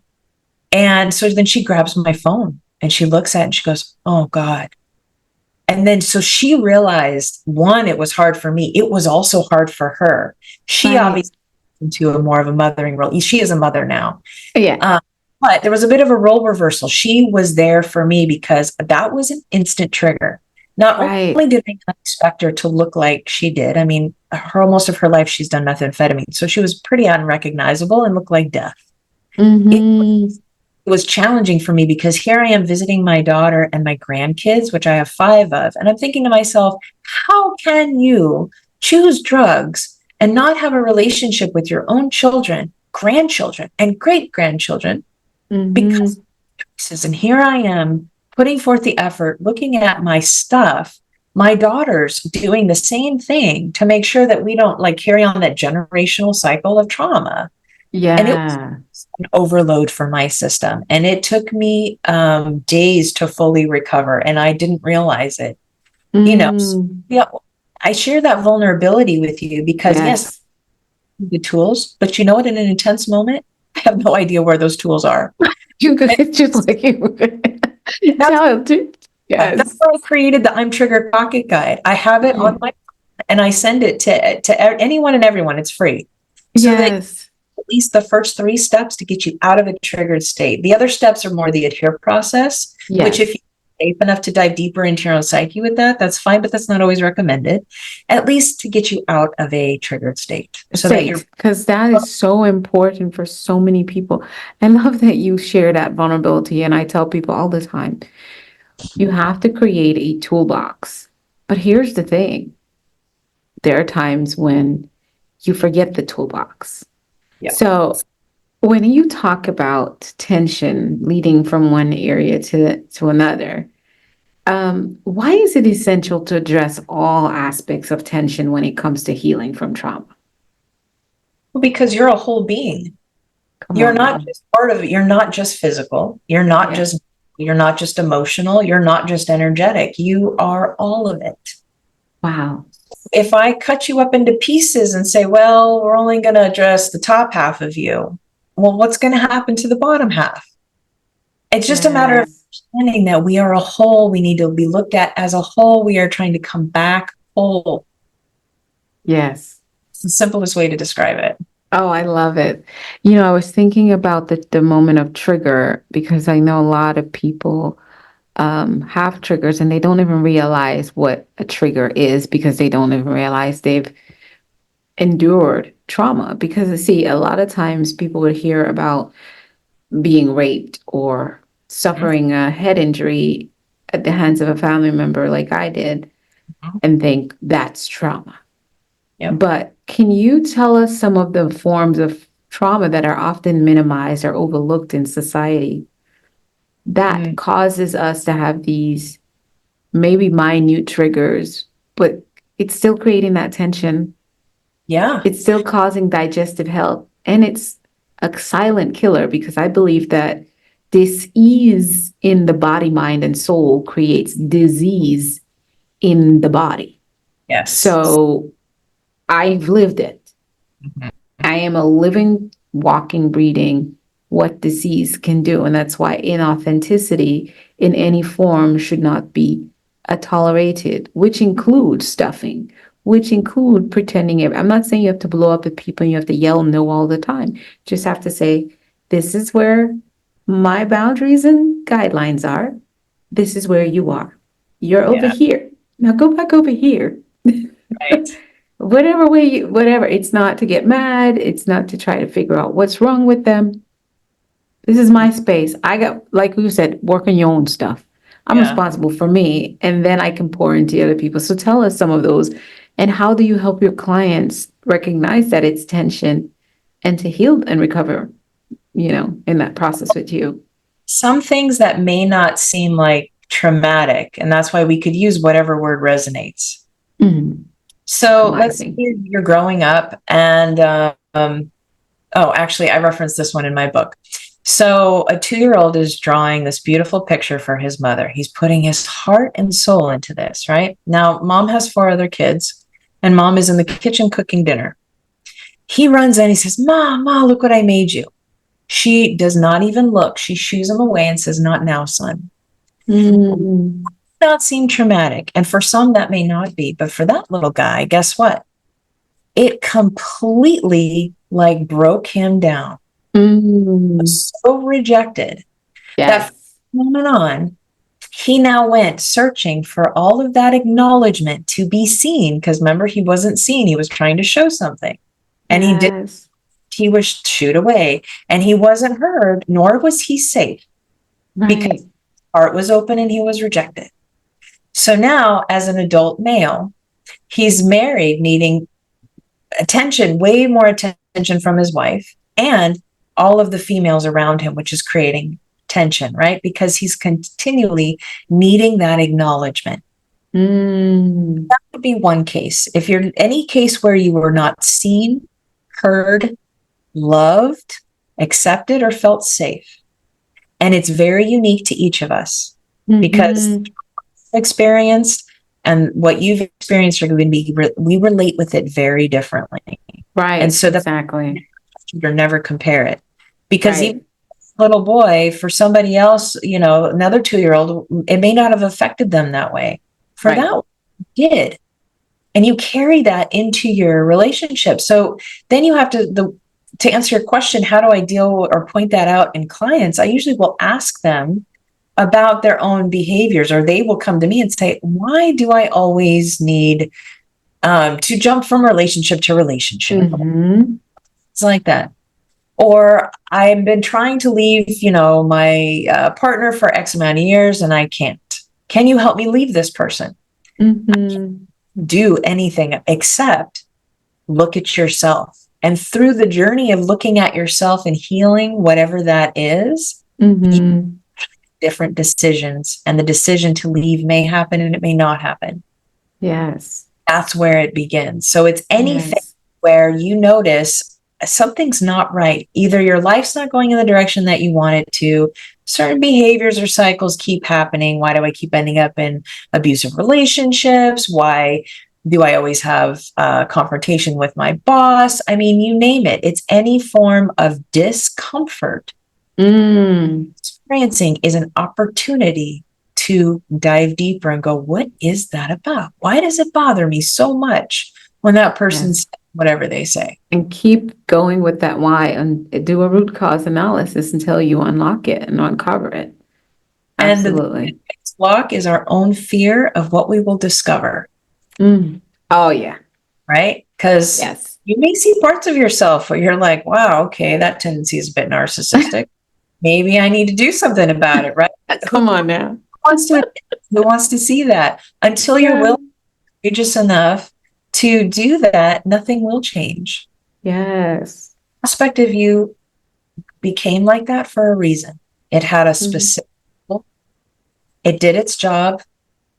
And so then she grabs my phone and she looks at it and she goes, oh God. And then so she realized, one, it was hard for me. It was also hard for her. She obviously into a more of a mothering role. She is a mother now. Yeah. But there was a bit of a role reversal. She was there for me because that was an instant trigger. Not only did I not expect her to look like she did. I mean, most of her life, she's done methamphetamine. So she was pretty unrecognizable and looked like death. It was challenging for me because here I am visiting my daughter and my grandkids, which I have 5 of. And I'm thinking to myself, how can you choose drugs and not have a relationship with your own children, grandchildren, and great-grandchildren? Because, and here I am putting forth the effort, looking at my stuff, my daughter's doing the same thing to make sure that we don't carry on that generational cycle of trauma. Yeah. And it was an overload for my system. And it took me days to fully recover. And I didn't realize it. I share that vulnerability with you because yes, the tools, but you know what, in an intense moment, I have no idea where those tools are. It's just like that's why I created the I'm Triggered Pocket Guide. I have it on my, and I send it to anyone and everyone. It's free. So that at least the first 3 steps to get you out of a triggered state. The other steps are more the EDHIR process, which if you safe enough to dive deeper into your own psyche with that, that's fine, but that's not always recommended, at least to get you out of a triggered state so that you're. Because that is so important for so many people. I love that you share that vulnerability. And I tell people all the time, you have to create a toolbox. But here's the thing. There are times when you forget the toolbox. Yeah. So when you talk about tension leading from one area to another, why is it essential to address all aspects of tension when it comes to healing from trauma? Well, because you're a whole being. You're not just part of it. You're not just physical. You're not just emotional. You're not just energetic. You are all of it. Wow. If I cut you up into pieces and say, well, we're only going to address the top half of you, well, what's going to happen to the bottom half? It's just a matter of understanding that we are a whole. We need to be looked at as a whole. We are trying to come back whole. Yes. It's the simplest way to describe it. Oh, I love it. I was thinking about the moment of trigger because I know a lot of people have triggers and they don't even realize what a trigger is because they don't even realize they've endured trauma. Because, see, a lot of times people would hear about being raped or suffering a head injury at the hands of a family member like I did and think that's trauma. Yep. But can you tell us some of the forms of trauma that are often minimized or overlooked in society that causes us to have these maybe minute triggers, but it's still creating that tension? Yeah. It's still causing digestive health, and it's a silent killer because I believe that dis-ease in the body, mind, and soul creates disease in the body. Yes. So I've lived it. I am a living, walking, breathing what disease can do. And that's why inauthenticity in any form should not be tolerated, which includes stuffing, which include pretending. I'm not saying you have to blow up at people and you have to yell no all the time. Just have to say, this is where my boundaries and guidelines are. This is where you are. You're over here. Now go back over here. Right. Whatever. It's not to get mad. It's not to try to figure out what's wrong with them. This is my space. I got, like you said, work on your own stuff. I'm responsible for me, and then I can pour into other people. So tell us some of those, and how do you help your clients recognize that it's tension and to heal and recover, in that process with you? Some things that may not seem like traumatic, and that's why we could use whatever word resonates. Mm-hmm. So let's say you're growing up and, actually, I referenced this one in my book. So a 2-year-old is drawing this beautiful picture for his mother. He's putting his heart and soul into this, right? Now, mom has 4 other kids, and mom is in the kitchen cooking dinner. He runs in, he says, Ma, look what I made you. She does not even look. She shoos him away and says, not now, son. Mm-hmm. Not seem traumatic. And for some, that may not be. But for that little guy, guess what? It completely broke him down. So rejected. That from on, he now went searching for all of that acknowledgement to be seen. Because remember, he wasn't seen. He was trying to show something. And he didn't. He was shooed away. And he wasn't heard, nor was he safe. Right. Because his heart was open and he was rejected. So now, as an adult male, he's married, needing attention, way more attention from his wife and all of the females around him, which is creating tension, right? Because he's continually needing that acknowledgement. That would be one case. If you're in any case where you were not seen, heard, loved, accepted, or felt safe. And it's very unique to each of us because experienced and what you've experienced are going to be, we relate with it very differently. Right. And so exactly. You're never compare it because even little boy, for somebody else, another 2-year-old, it may not have affected them that way. For that one, it did. And you carry that into your relationship. So then you have to answer your question, how do I deal or point that out in clients? I usually will ask them, about their own behaviors, or they will come to me and say, why do I always need to jump from relationship to relationship? Mm-hmm. It's like that. Or I've been trying to leave, my partner for X amount of years and I can't. Can you help me leave this person? Mm-hmm. Do anything except look at yourself. And through the journey of looking at yourself and healing, whatever that is, Mm-hmm. different decisions, and the decision to leave may happen and it may not happen. Yes. That's where it begins. So it's anything Yes. where you notice something's not right. Either your life's not going in the direction that you want it to, certain behaviors or cycles keep happening. Why do I keep ending up in abusive relationships? Why do I always have confrontation with my boss? I mean, you name it. It's any form of discomfort. Experiencing is an opportunity to dive deeper and go, what is that about? Why does it bother me so much when that person's whatever they say? And keep going with that why and do a root cause analysis until you unlock it and uncover it. Absolutely. And the next block is our own fear of what we will discover. Oh, yeah. Right? Because you may see parts of yourself where you're like, wow, okay, that tendency is a bit narcissistic. Maybe I need to do something about it, right? Come on now. Who wants to see that? Until you're willing, courageous enough to do that, nothing will change. Yes. Aspect of you became like that for a reason. It had a specific goal. It did its job,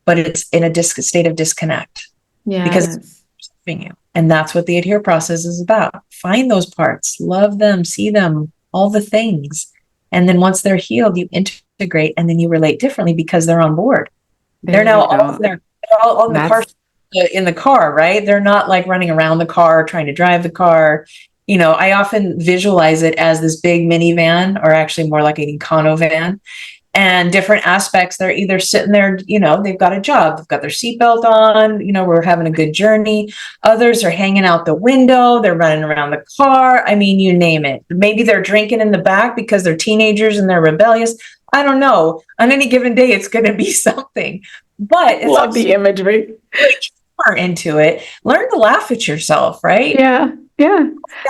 but it's in a state of disconnect. Because it's serving you. And that's what the EDHIR process is about. Find those parts, love them, see them, all the things. And then once they're healed, you integrate and then you relate differently because they're on board. They're now all in the car, right? They're not like running around the car, trying to drive the car. I often visualize it as this big minivan, or actually more like an econo van. And different aspects, they're either sitting there, they've got a job, they've got their seatbelt on, we're having a good journey. Others are hanging out the window, they're running around the car. I mean, you name it. Maybe they're drinking in the back because they're teenagers and they're rebellious. I don't know. On any given day, it's going to be something. But it's love the imagery. Into it. Learn to laugh at yourself, right? Yeah. Yeah.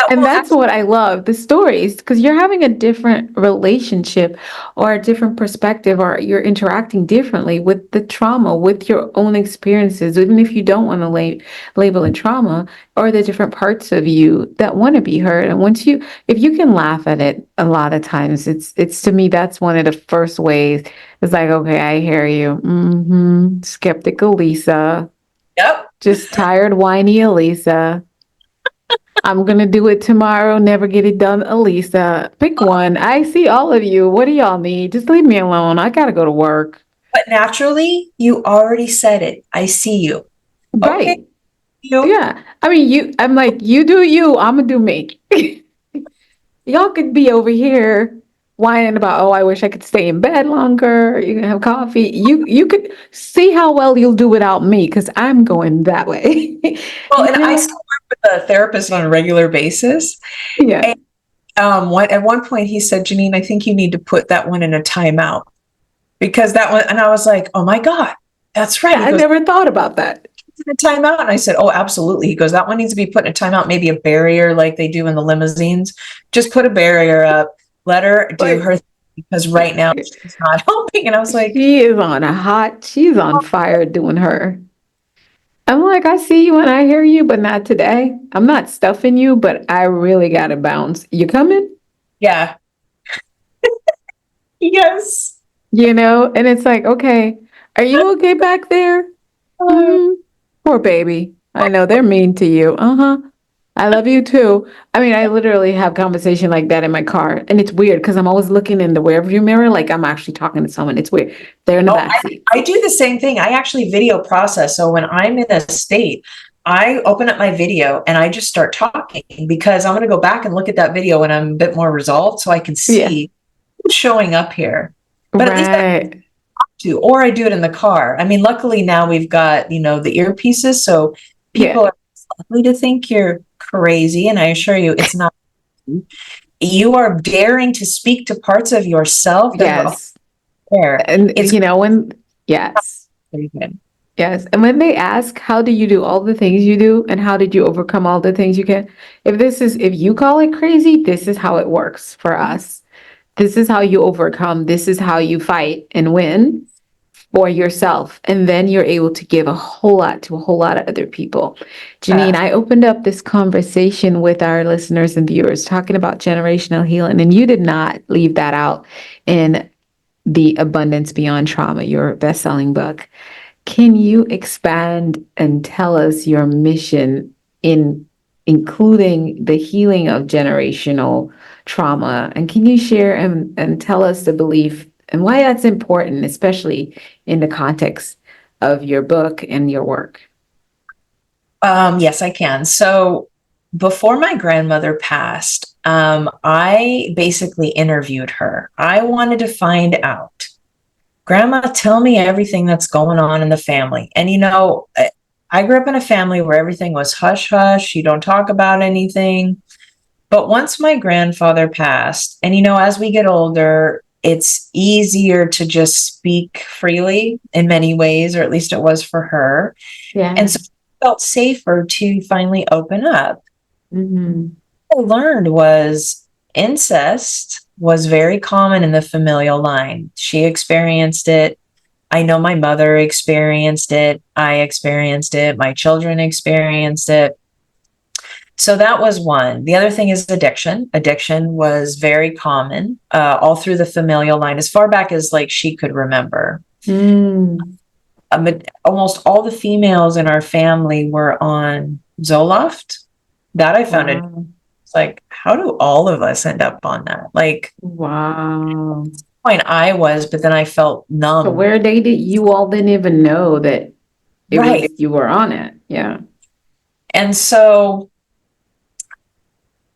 And that's what I love, the stories, because you're having a different relationship or a different perspective, or you're interacting differently with the trauma, with your own experiences, even if you don't want to label it trauma, or the different parts of you that want to be heard. And if you can laugh at it, a lot of times it's to me, that's one of the first ways. It's like, okay, I hear you. Skeptical Lisa. Yep. Just tired, whiny Alisa. I'm going to do it tomorrow. Never get it done, Alisa. Pick one. I see all of you. What do y'all need? Just leave me alone. I got to go to work. But naturally, you already said it. I see you. Right. Okay. Yeah. I mean, I'm like, you do you. I'm going to do me. Y'all could be over here whining about, oh, I wish I could stay in bed longer. You can have coffee. You could see how well you'll do without me, because I'm going that way. Well, and I still work with a therapist on a regular basis. Yeah. And at one point he said, Jeannine, I think you need to put that one in a timeout, because that one, and I was like, oh my God, that's right. Yeah, I never thought about that. In a timeout. And I said, oh, absolutely. He goes, that one needs to be put in a timeout, maybe a barrier like they do in the limousines. Just put a barrier up, let her do her thing, because right now she's not helping. And I was like, she's on fire doing her. I'm like, I see you and I hear you, but not today. I'm not stuffing you, but I really got to bounce. You coming? Yeah. Yes. And it's like, okay, are you okay back there? Poor baby. I know they're mean to you. I love you too. I mean, I literally have conversation like that in my car, and it's weird because I'm always looking in the rearview mirror like I'm actually talking to someone. It's weird. They're in the backseat. I do the same thing. I actually video process. So when I'm in a state, I open up my video and I just start talking, because I'm going to go back and look at that video when I'm a bit more resolved, so I can see who's showing up here. But at least I do, or I do it in the car. I mean, luckily now we've got, the earpieces, so people are likely to think you're crazy, and I assure you it's not. You are daring to speak to parts of yourself that are there. And It's yes. pretty good. Yes. And when they ask, how do you do all the things you do and how did you overcome all the things you can? If you call it crazy, this is how it works for us. This is how you overcome. This is how you fight and win for yourself. And then you're able to give a whole lot to a whole lot of other people. Jeannine, I opened up this conversation with our listeners and viewers talking about generational healing, and you did not leave that out in The Abundance Beyond Trauma, your best-selling book. Can you expand and tell us your mission in including the healing of generational trauma? And can you share and tell us the belief and why that's important, especially in the context of your book and your work? Yes, I can. So before my grandmother passed, I basically interviewed her. I wanted to find out, Grandma, tell me everything that's going on in the family. And, I grew up in a family where everything was hush hush. You don't talk about anything. But once my grandfather passed, and, as we get older, it's easier to just speak freely in many ways, or at least it was for her. Yeah. And so I felt safer to finally open up. Mm-hmm. What I learned was incest was very common in the familial line. She experienced it. I know my mother experienced it. I experienced it. My children experienced it. So that was one. The other thing is addiction. Addiction was very common all through the familial line, as far back as like she could remember. Mm. Almost all the females in our family were on Zoloft. That I found it. It's like, how do all of us end up on that? Like, wow. point I was, but then I felt numb. So where you all didn't even know that you were on it. Yeah. And so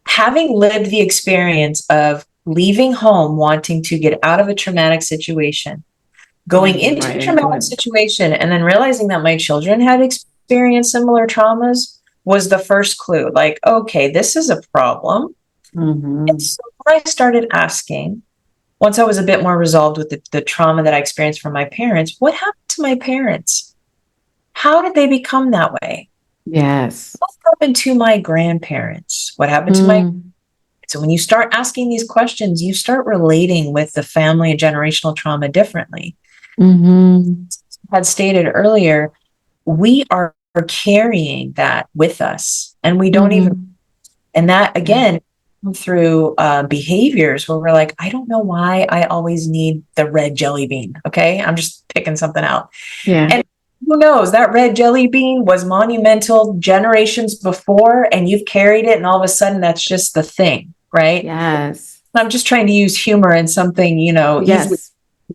having lived the experience of leaving home, wanting to get out of a traumatic situation, going into a traumatic situation, and then realizing that my children had experienced similar traumas was the first clue. Like, okay, this is a problem. Mm-hmm. And so I started asking, once I was a bit more resolved with the trauma that I experienced from my parents, what happened to my parents? How did they become that way? Yes. What happened to my grandparents? What happened to my... So when you start asking these questions, you start relating with the family and generational trauma differently. Mm-hmm. As I had stated earlier, we are carrying that with us, and we don't even... And that, again, through behaviors where we're like, I don't know why I always need the red jelly bean. Okay. I'm just picking something out. Yeah. And who knows, that red jelly bean was monumental generations before, and you've carried it, and all of a sudden that's just the thing, right? Yes. I'm just trying to use humor in something, easily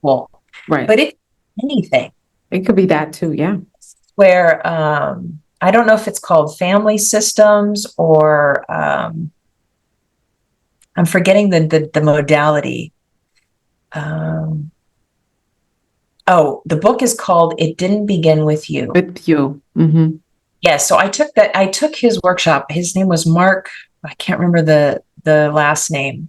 cool. Right. But it's anything. It could be that too. Yeah. Where I don't know if it's called family systems or I'm forgetting the modality. The book is called It Didn't Begin With You. With you. Mm-hmm. Yeah, so I took his workshop. His name was Mark. I can't remember the last name.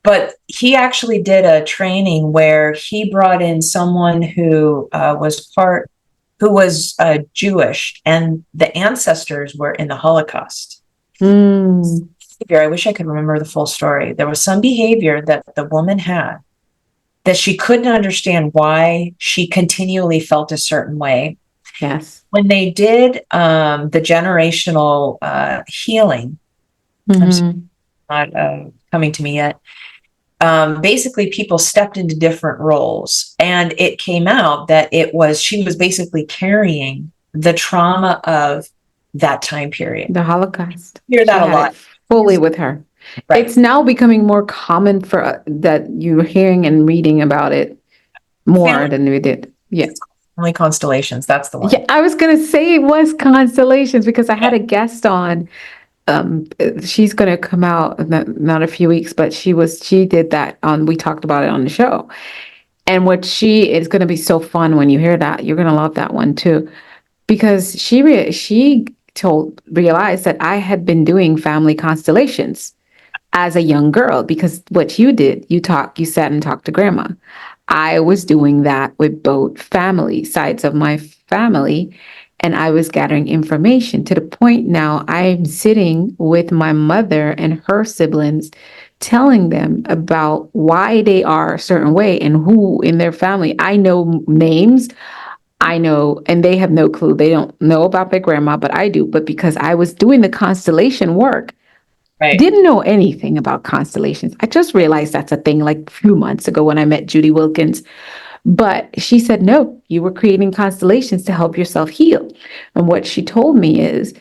But he actually did a training where he brought in someone who was Jewish, and the ancestors were in the Holocaust. Mm. I wish I could remember the full story. There was some behavior that the woman had that she couldn't understand why she continually felt a certain way. Yes. When they did the generational healing, Mm-hmm. not coming to me yet. Basically, people stepped into different roles, and it came out that she was basically carrying the trauma of that time period. The Holocaust. You hear that a lot. Fully with her. Right. It's now becoming more common for that you're hearing and reading about it more than we did. Yeah. Only Constellations. That's the one. Yeah, I was going to say it was Constellations because I had a guest on. She's going to come out not a few weeks, but she did that we talked about it on the show. And it's going to be so fun when you hear that. You're going to love that one too, because she realized that I had been doing family constellations as a young girl, because what you did, you sat and talked to grandma. I was doing that with both family sides of my family, and I was gathering information to the point now I'm sitting with my mother and her siblings, telling them about why they are a certain way and who in their family. I know names, I know, and they have no clue. They don't know about their grandma, but I do. But because I was doing the constellation work, Right. didn't know anything about constellations. I just realized that's a thing like a few months ago when I met Judy Wilkins. But she said, no, you were creating constellations to help yourself heal. And what she told me is,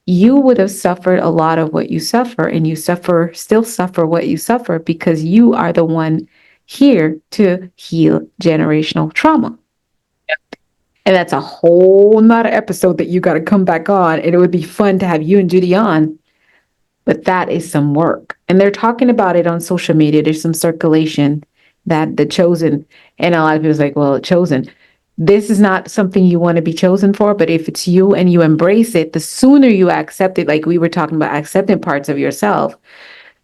you would have suffered a lot of what you suffer, and you still suffer what you suffer because you are the one here to heal generational trauma. And that's a whole nother episode that you got to come back on. And it would be fun to have you and Judy on. But that is some work. And they're talking about it on social media. There's some circulation that the chosen, and a lot of people's like, well, chosen. This is not something you want to be chosen for, but if it's you and you embrace it, the sooner you accept it, like we were talking about accepting parts of yourself,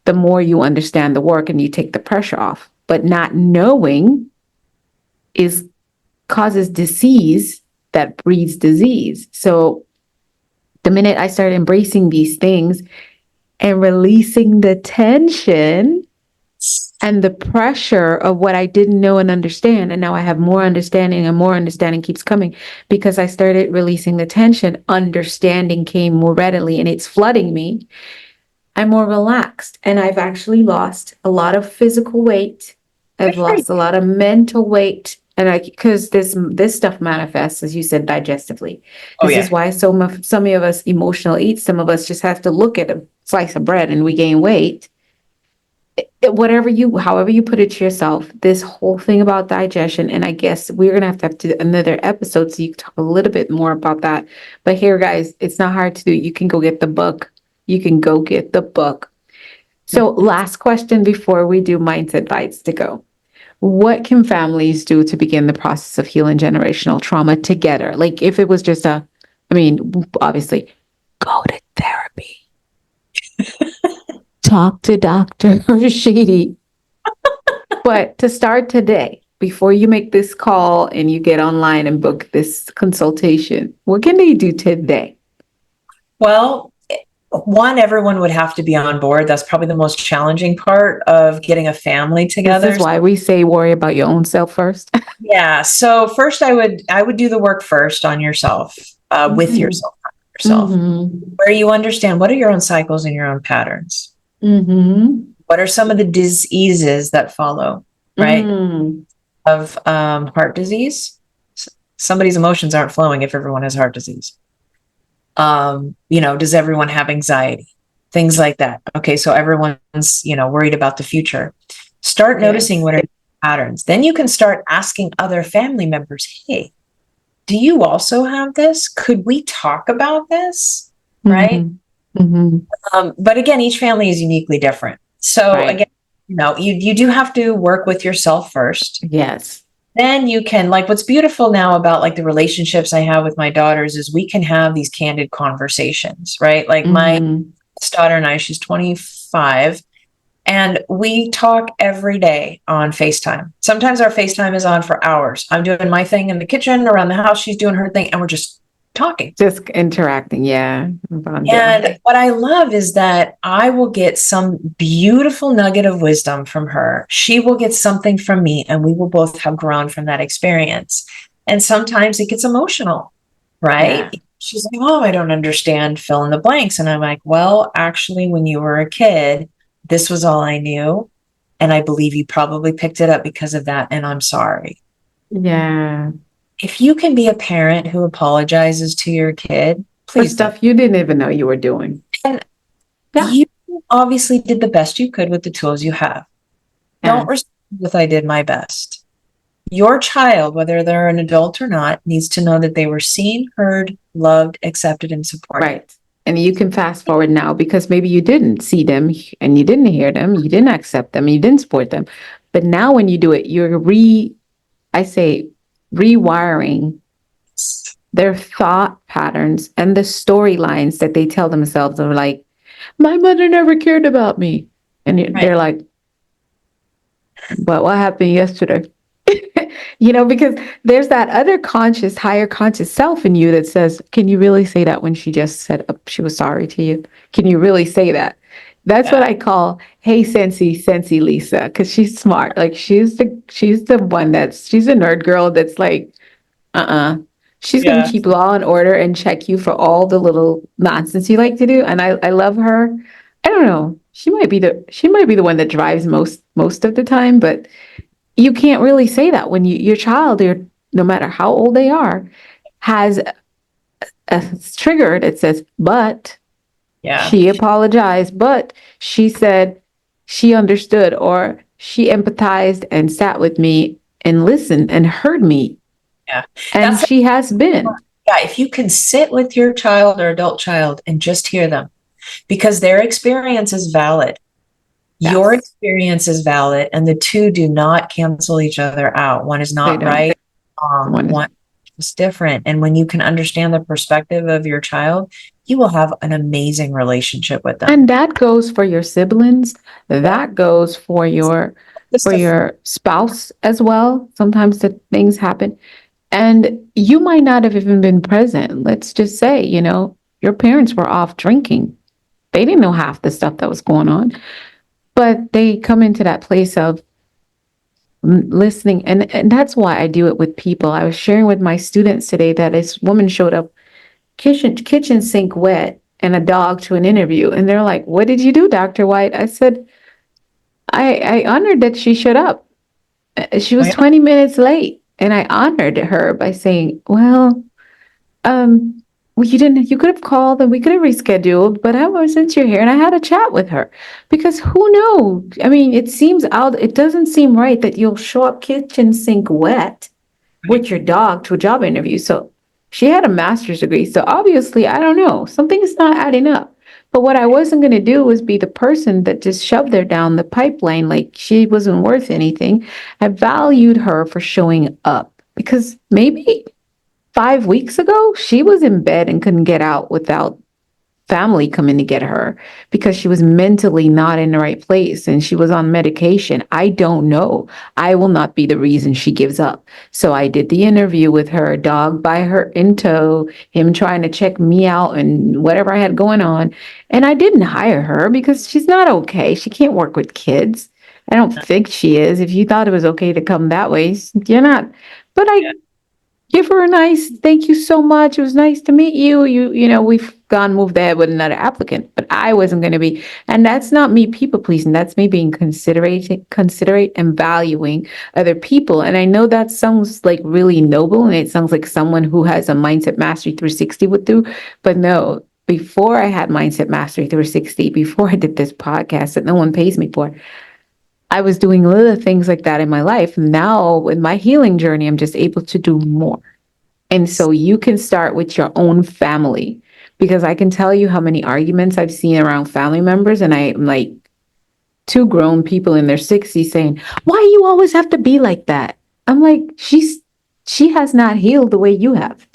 the more you understand the work and you take the pressure off. But not knowing causes disease that breeds disease. So the minute I started embracing these things and releasing the tension and the pressure of what I didn't know and understand, and now I have more understanding, and more understanding keeps coming because I started releasing the tension. Understanding came more readily and it's flooding me. I'm more relaxed, and I've actually lost a lot of physical weight. I've lost a lot of mental weight, and because this stuff manifests, as you said, digestively. This is why some of us emotional eat. Some of us just have to look at a slice of bread and we gain weight. However you put it to yourself, this whole thing about digestion, and I guess we're gonna have to do another episode so you can talk a little bit more about that. But here, guys, it's not hard to do. You can go get the book. So last question before we do mindset bites to go. What can families do to begin the process of healing generational trauma together? Like if it was just obviously, go to therapy. Talk to Dr. Rashidi. But to start today, before you make this call and you get online and book this consultation, what can they do today? Well, one, everyone would have to be on board. That's probably the most challenging part of getting a family together. This is why we say worry about your own self first. Yeah. So first I would do the work first on yourself, with yourself, where you understand what are your own cycles and your own patterns. What are some of the diseases that follow, right? Of heart disease. Somebody's emotions aren't flowing if everyone has heart disease. Does everyone have anxiety? Things like that. Okay, so everyone's, worried about the future. Start noticing what are patterns. Then you can start asking other family members, hey, do you also have this? Could we talk about this? Right? But again, each family is uniquely different. So again, you do have to work with yourself first. Yes. Then you can, like, what's beautiful now about like the relationships I have with my daughters is we can have these candid conversations, right? Like my daughter and I, she's 25, and we talk every day on FaceTime. Sometimes our FaceTime is on for hours. I'm doing my thing in the kitchen, around the house, she's doing her thing, and we're just talking. Just interacting, yeah. And what I love is that I will get some beautiful nugget of wisdom from her. She will get something from me, and we will both have grown from that experience. And sometimes it gets emotional, right? Yeah. She's like, oh, I don't understand, fill in the blanks. And I'm like, well, actually, when you were a kid, this was all I knew. And I believe you probably picked it up because of that. And I'm sorry. Yeah. If you can be a parent who apologizes to your kid, please. For stuff you didn't even know you were doing. And you obviously did the best you could with the tools you have. Don't respond with I did my best. Your child, whether they're an adult or not, needs to know that they were seen, heard, loved, accepted, and supported. Right. And you can fast forward now because maybe you didn't see them and you didn't hear them, you didn't accept them, you didn't support them. But now when you do it, you're rewiring their thought patterns and the storylines that they tell themselves are like, my mother never cared about me. And they're like, but what happened yesterday? Because there's that other conscious, higher conscious self in you that says, can you really say that when she just said she was sorry to you? Can you really say that? That's what I call, hey, Sensi Lisa, because she's smart. Like she's the one she's a nerd girl that's like, she's going to keep law and order and check you for all the little nonsense you like to do. And I love her. I don't know. She might be the one that drives most of the time, but you can't really say that when your child, no matter how old they are, has a trigger that says, but she apologized, but she said she understood, or she empathized and sat with me and listened and heard me. Yeah. And she has been. Yeah. If you can sit with your child or adult child and just hear them, because their experience is valid. Yes. Your experience is valid, and the two do not cancel each other out. One is not right. One is different. And when you can understand the perspective of your child, you will have an amazing relationship with them. And that goes for your siblings. That goes for your spouse as well. Sometimes the things happen. And you might not have even been present. Let's just say, your parents were off drinking. They didn't know half the stuff that was going on. But they come into that place of listening. And that's why I do it with people. I was sharing with my students today that this woman showed up, kitchen sink wet, and a dog to an interview. And they're like, what did you do, Dr. Whyte? I said, I honored that she showed up. She was 20 minutes late. And I honored her by saying, well, you could have called and we could have rescheduled, but since you're here, and I had a chat with her, because who knows? I mean, it doesn't seem right that you'll show up kitchen sink wet with your dog to a job interview. So she had a master's degree. So obviously, I don't know, something's not adding up. But what I wasn't going to do was be the person that just shoved her down the pipeline like she wasn't worth anything. I valued her for showing up, because maybe 5 weeks ago, she was in bed and couldn't get out without family coming to get her because she was mentally not in the right place and she was on medication. I don't know. I will not be the reason she gives up. So I did the interview with her, dog by her in tow, him trying to check me out and whatever I had going on. And I didn't hire her because she's not okay. She can't work with kids. I don't think she is. If you thought it was okay to come that way, you're not. But I give her a nice thank you so much. It was nice to meet you. We've moved ahead with another applicant, but I wasn't going to be. And that's not me people pleasing. That's me being considerate and valuing other people. And I know that sounds like really noble, and it sounds like someone who has a Mindset Mastery 360 would do. But no, before I had Mindset Mastery 360, before I did this podcast that no one pays me for, I was doing little things like that in my life. Now, with my healing journey, I'm just able to do more. And so you can start with your own family, because I can tell you how many arguments I've seen around family members. And I'm like, two grown people in their 60s saying, why do you always have to be like that? I'm like, she has not healed the way you have.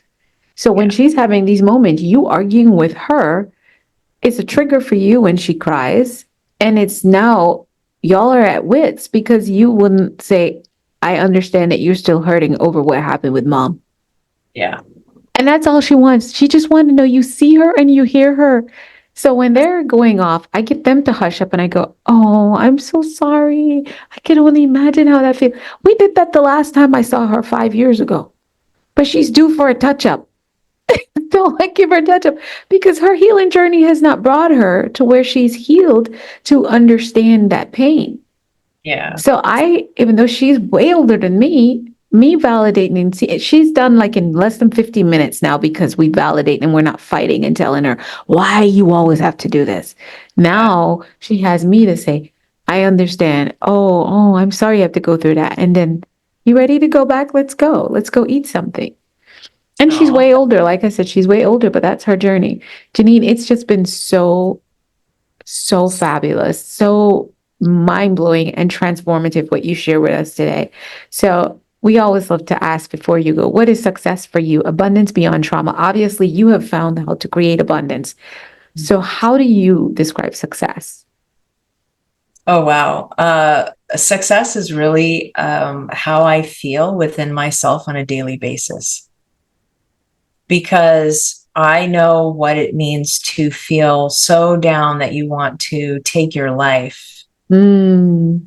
So when she's having these moments, you arguing with her, it's a trigger for you when she cries. And it's now, y'all are at wits, because you wouldn't say, I understand that you're still hurting over what happened with mom. Yeah. And that's all she wants. She just wanted to know you see her and you hear her. So when they're going off, I get them to hush up and I go, oh, I'm so sorry. I can only imagine how that feels. We did that the last time I saw her 5 years ago, but she's due for a touch up. Don't give her a touch up, because her healing journey has not brought her to where she's healed to understand that pain. Yeah. So even though she's way older than me validating, and she's done like in less than 15 minutes now, because we validate and we're not fighting and telling her, why you always have to do this. Now she has me to say, I understand. Oh, I'm sorry you have to go through that. And then, you ready to go back? Let's go eat something. And she's way older. Like I said, she's way older, but that's her journey. Jeannine, it's just been so fabulous, so mind-blowing and transformative what you share with us today. So we always love to ask before you go, what is success for you? Abundance beyond trauma. Obviously, you have found how to create abundance. So how do you describe success? Oh, wow. success is really how I feel within myself on a daily basis, because I know what it means to feel so down that you want to take your life, to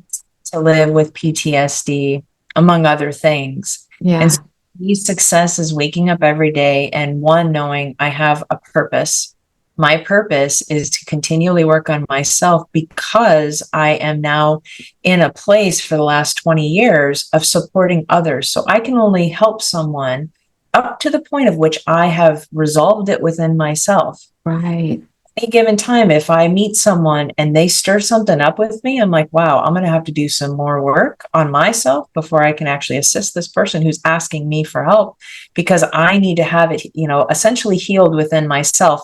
live with PTSD, among other things. Yeah. And so success is waking up every day and knowing I have a purpose. My purpose is to continually work on myself, because I am now in a place for the last 20 years of supporting others. So I can only help someone up to the point of which I have resolved it within myself. Right. Any given time, if I meet someone and they stir something up with me, I'm like, wow, I'm going to have to do some more work on myself before I can actually assist this person who's asking me for help, because I need to have it, essentially healed within myself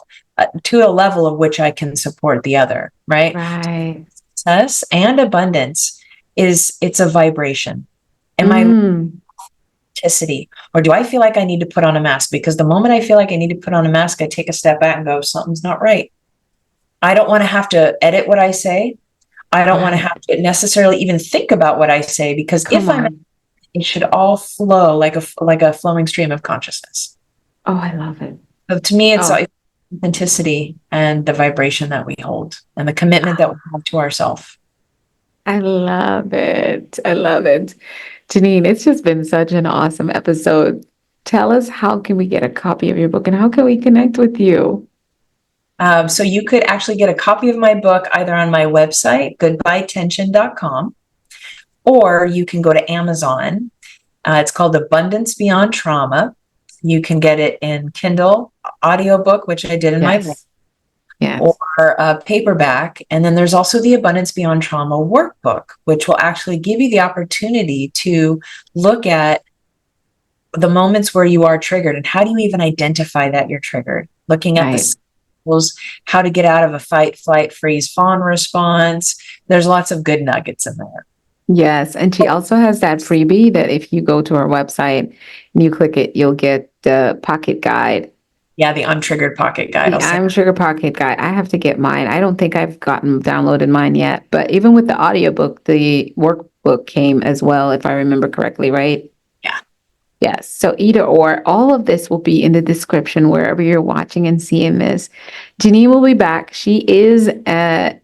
to a level of which I can support the other. Right. Right. Success and abundance it's a vibration. Am I authenticity, or do I feel like I need to put on a mask? Because the moment I feel like I need to put on a mask, I take a step back and go, something's not right. I don't want to have to edit what I say. I don't want to have to necessarily even think about what I say, because it should all flow like a flowing stream of consciousness. Oh, I love it. So to me, it's authenticity and the vibration that we hold and the commitment that we have to ourselves. I love it. I love it. Jeannine, it's just been such an awesome episode. Tell us, how can we get a copy of your book and how can we connect with you? So you could actually get a copy of my book either on my website, goodbyetension.com, or you can go to Amazon. It's called Abundance Beyond Trauma. You can get it in Kindle audiobook, which I did in my book, or paperback. And then there's also the Abundance Beyond Trauma workbook, which will actually give you the opportunity to look at the moments where you are triggered and how do you even identify that you're triggered, looking at the how to get out of a fight, flight, freeze, fawn response. There's lots of good nuggets in there. Yes. And she also has that freebie that if you go to her website and you click it, you'll get the pocket guide. Yeah, the Untriggered Pocket Guide. The Untriggered Pocket Guide. I have to get mine. I don't think I've downloaded mine yet. But even with the audiobook, the workbook came as well, if I remember correctly, right? Yeah. Yes. So either or, all of this will be in the description wherever you're watching and seeing this. Jeannine will be back. She is a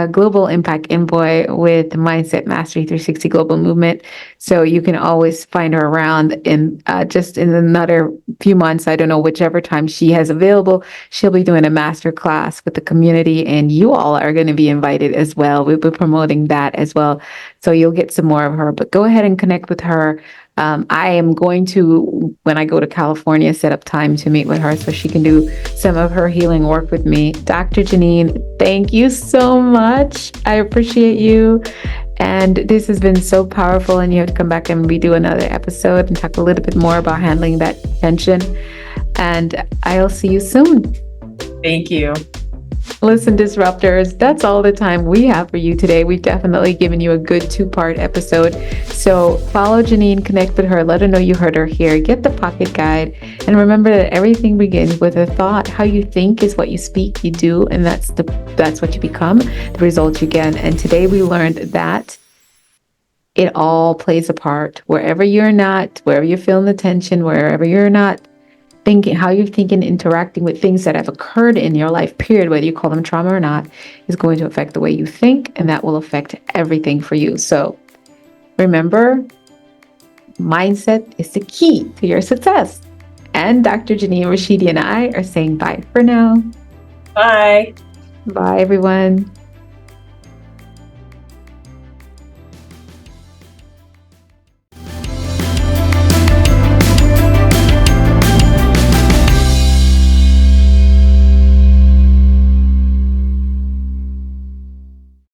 global impact envoy with Mindset Mastery 360 Global Movement. So you can always find her around in just in another few months. I don't know, whichever time she has available, she'll be doing a master class with the community, and you all are going to be invited as well. We'll be promoting that as well. So you'll get some more of her, but go ahead and connect with her. I am going to, when I go to California, set up time to meet with her so she can do some of her healing work with me. Dr. Jeannine, thank you so much. I appreciate you. And this has been so powerful, and you have to come back and redo another episode and talk a little bit more about handling that tension. And I'll see you soon. Thank you. Listen, disruptors, that's all the time we have for you today. We've definitely given you a good 2-part episode. So follow Jeannine, connect with her, let her know you heard her here, get the pocket guide, and remember that everything begins with a thought. How you think is what you speak, you do, and that's what you become, the results you get. And today we learned that it all plays a part. Wherever you're feeling the tension, wherever you're not thinking, how you're thinking, interacting with things that have occurred in your life, period, whether you call them trauma or not, is going to affect the way you think, and that will affect everything for you. So remember, mindset is the key to your success. And Dr. Jeannine Rashidi and I are saying bye for now. Bye. Bye, everyone.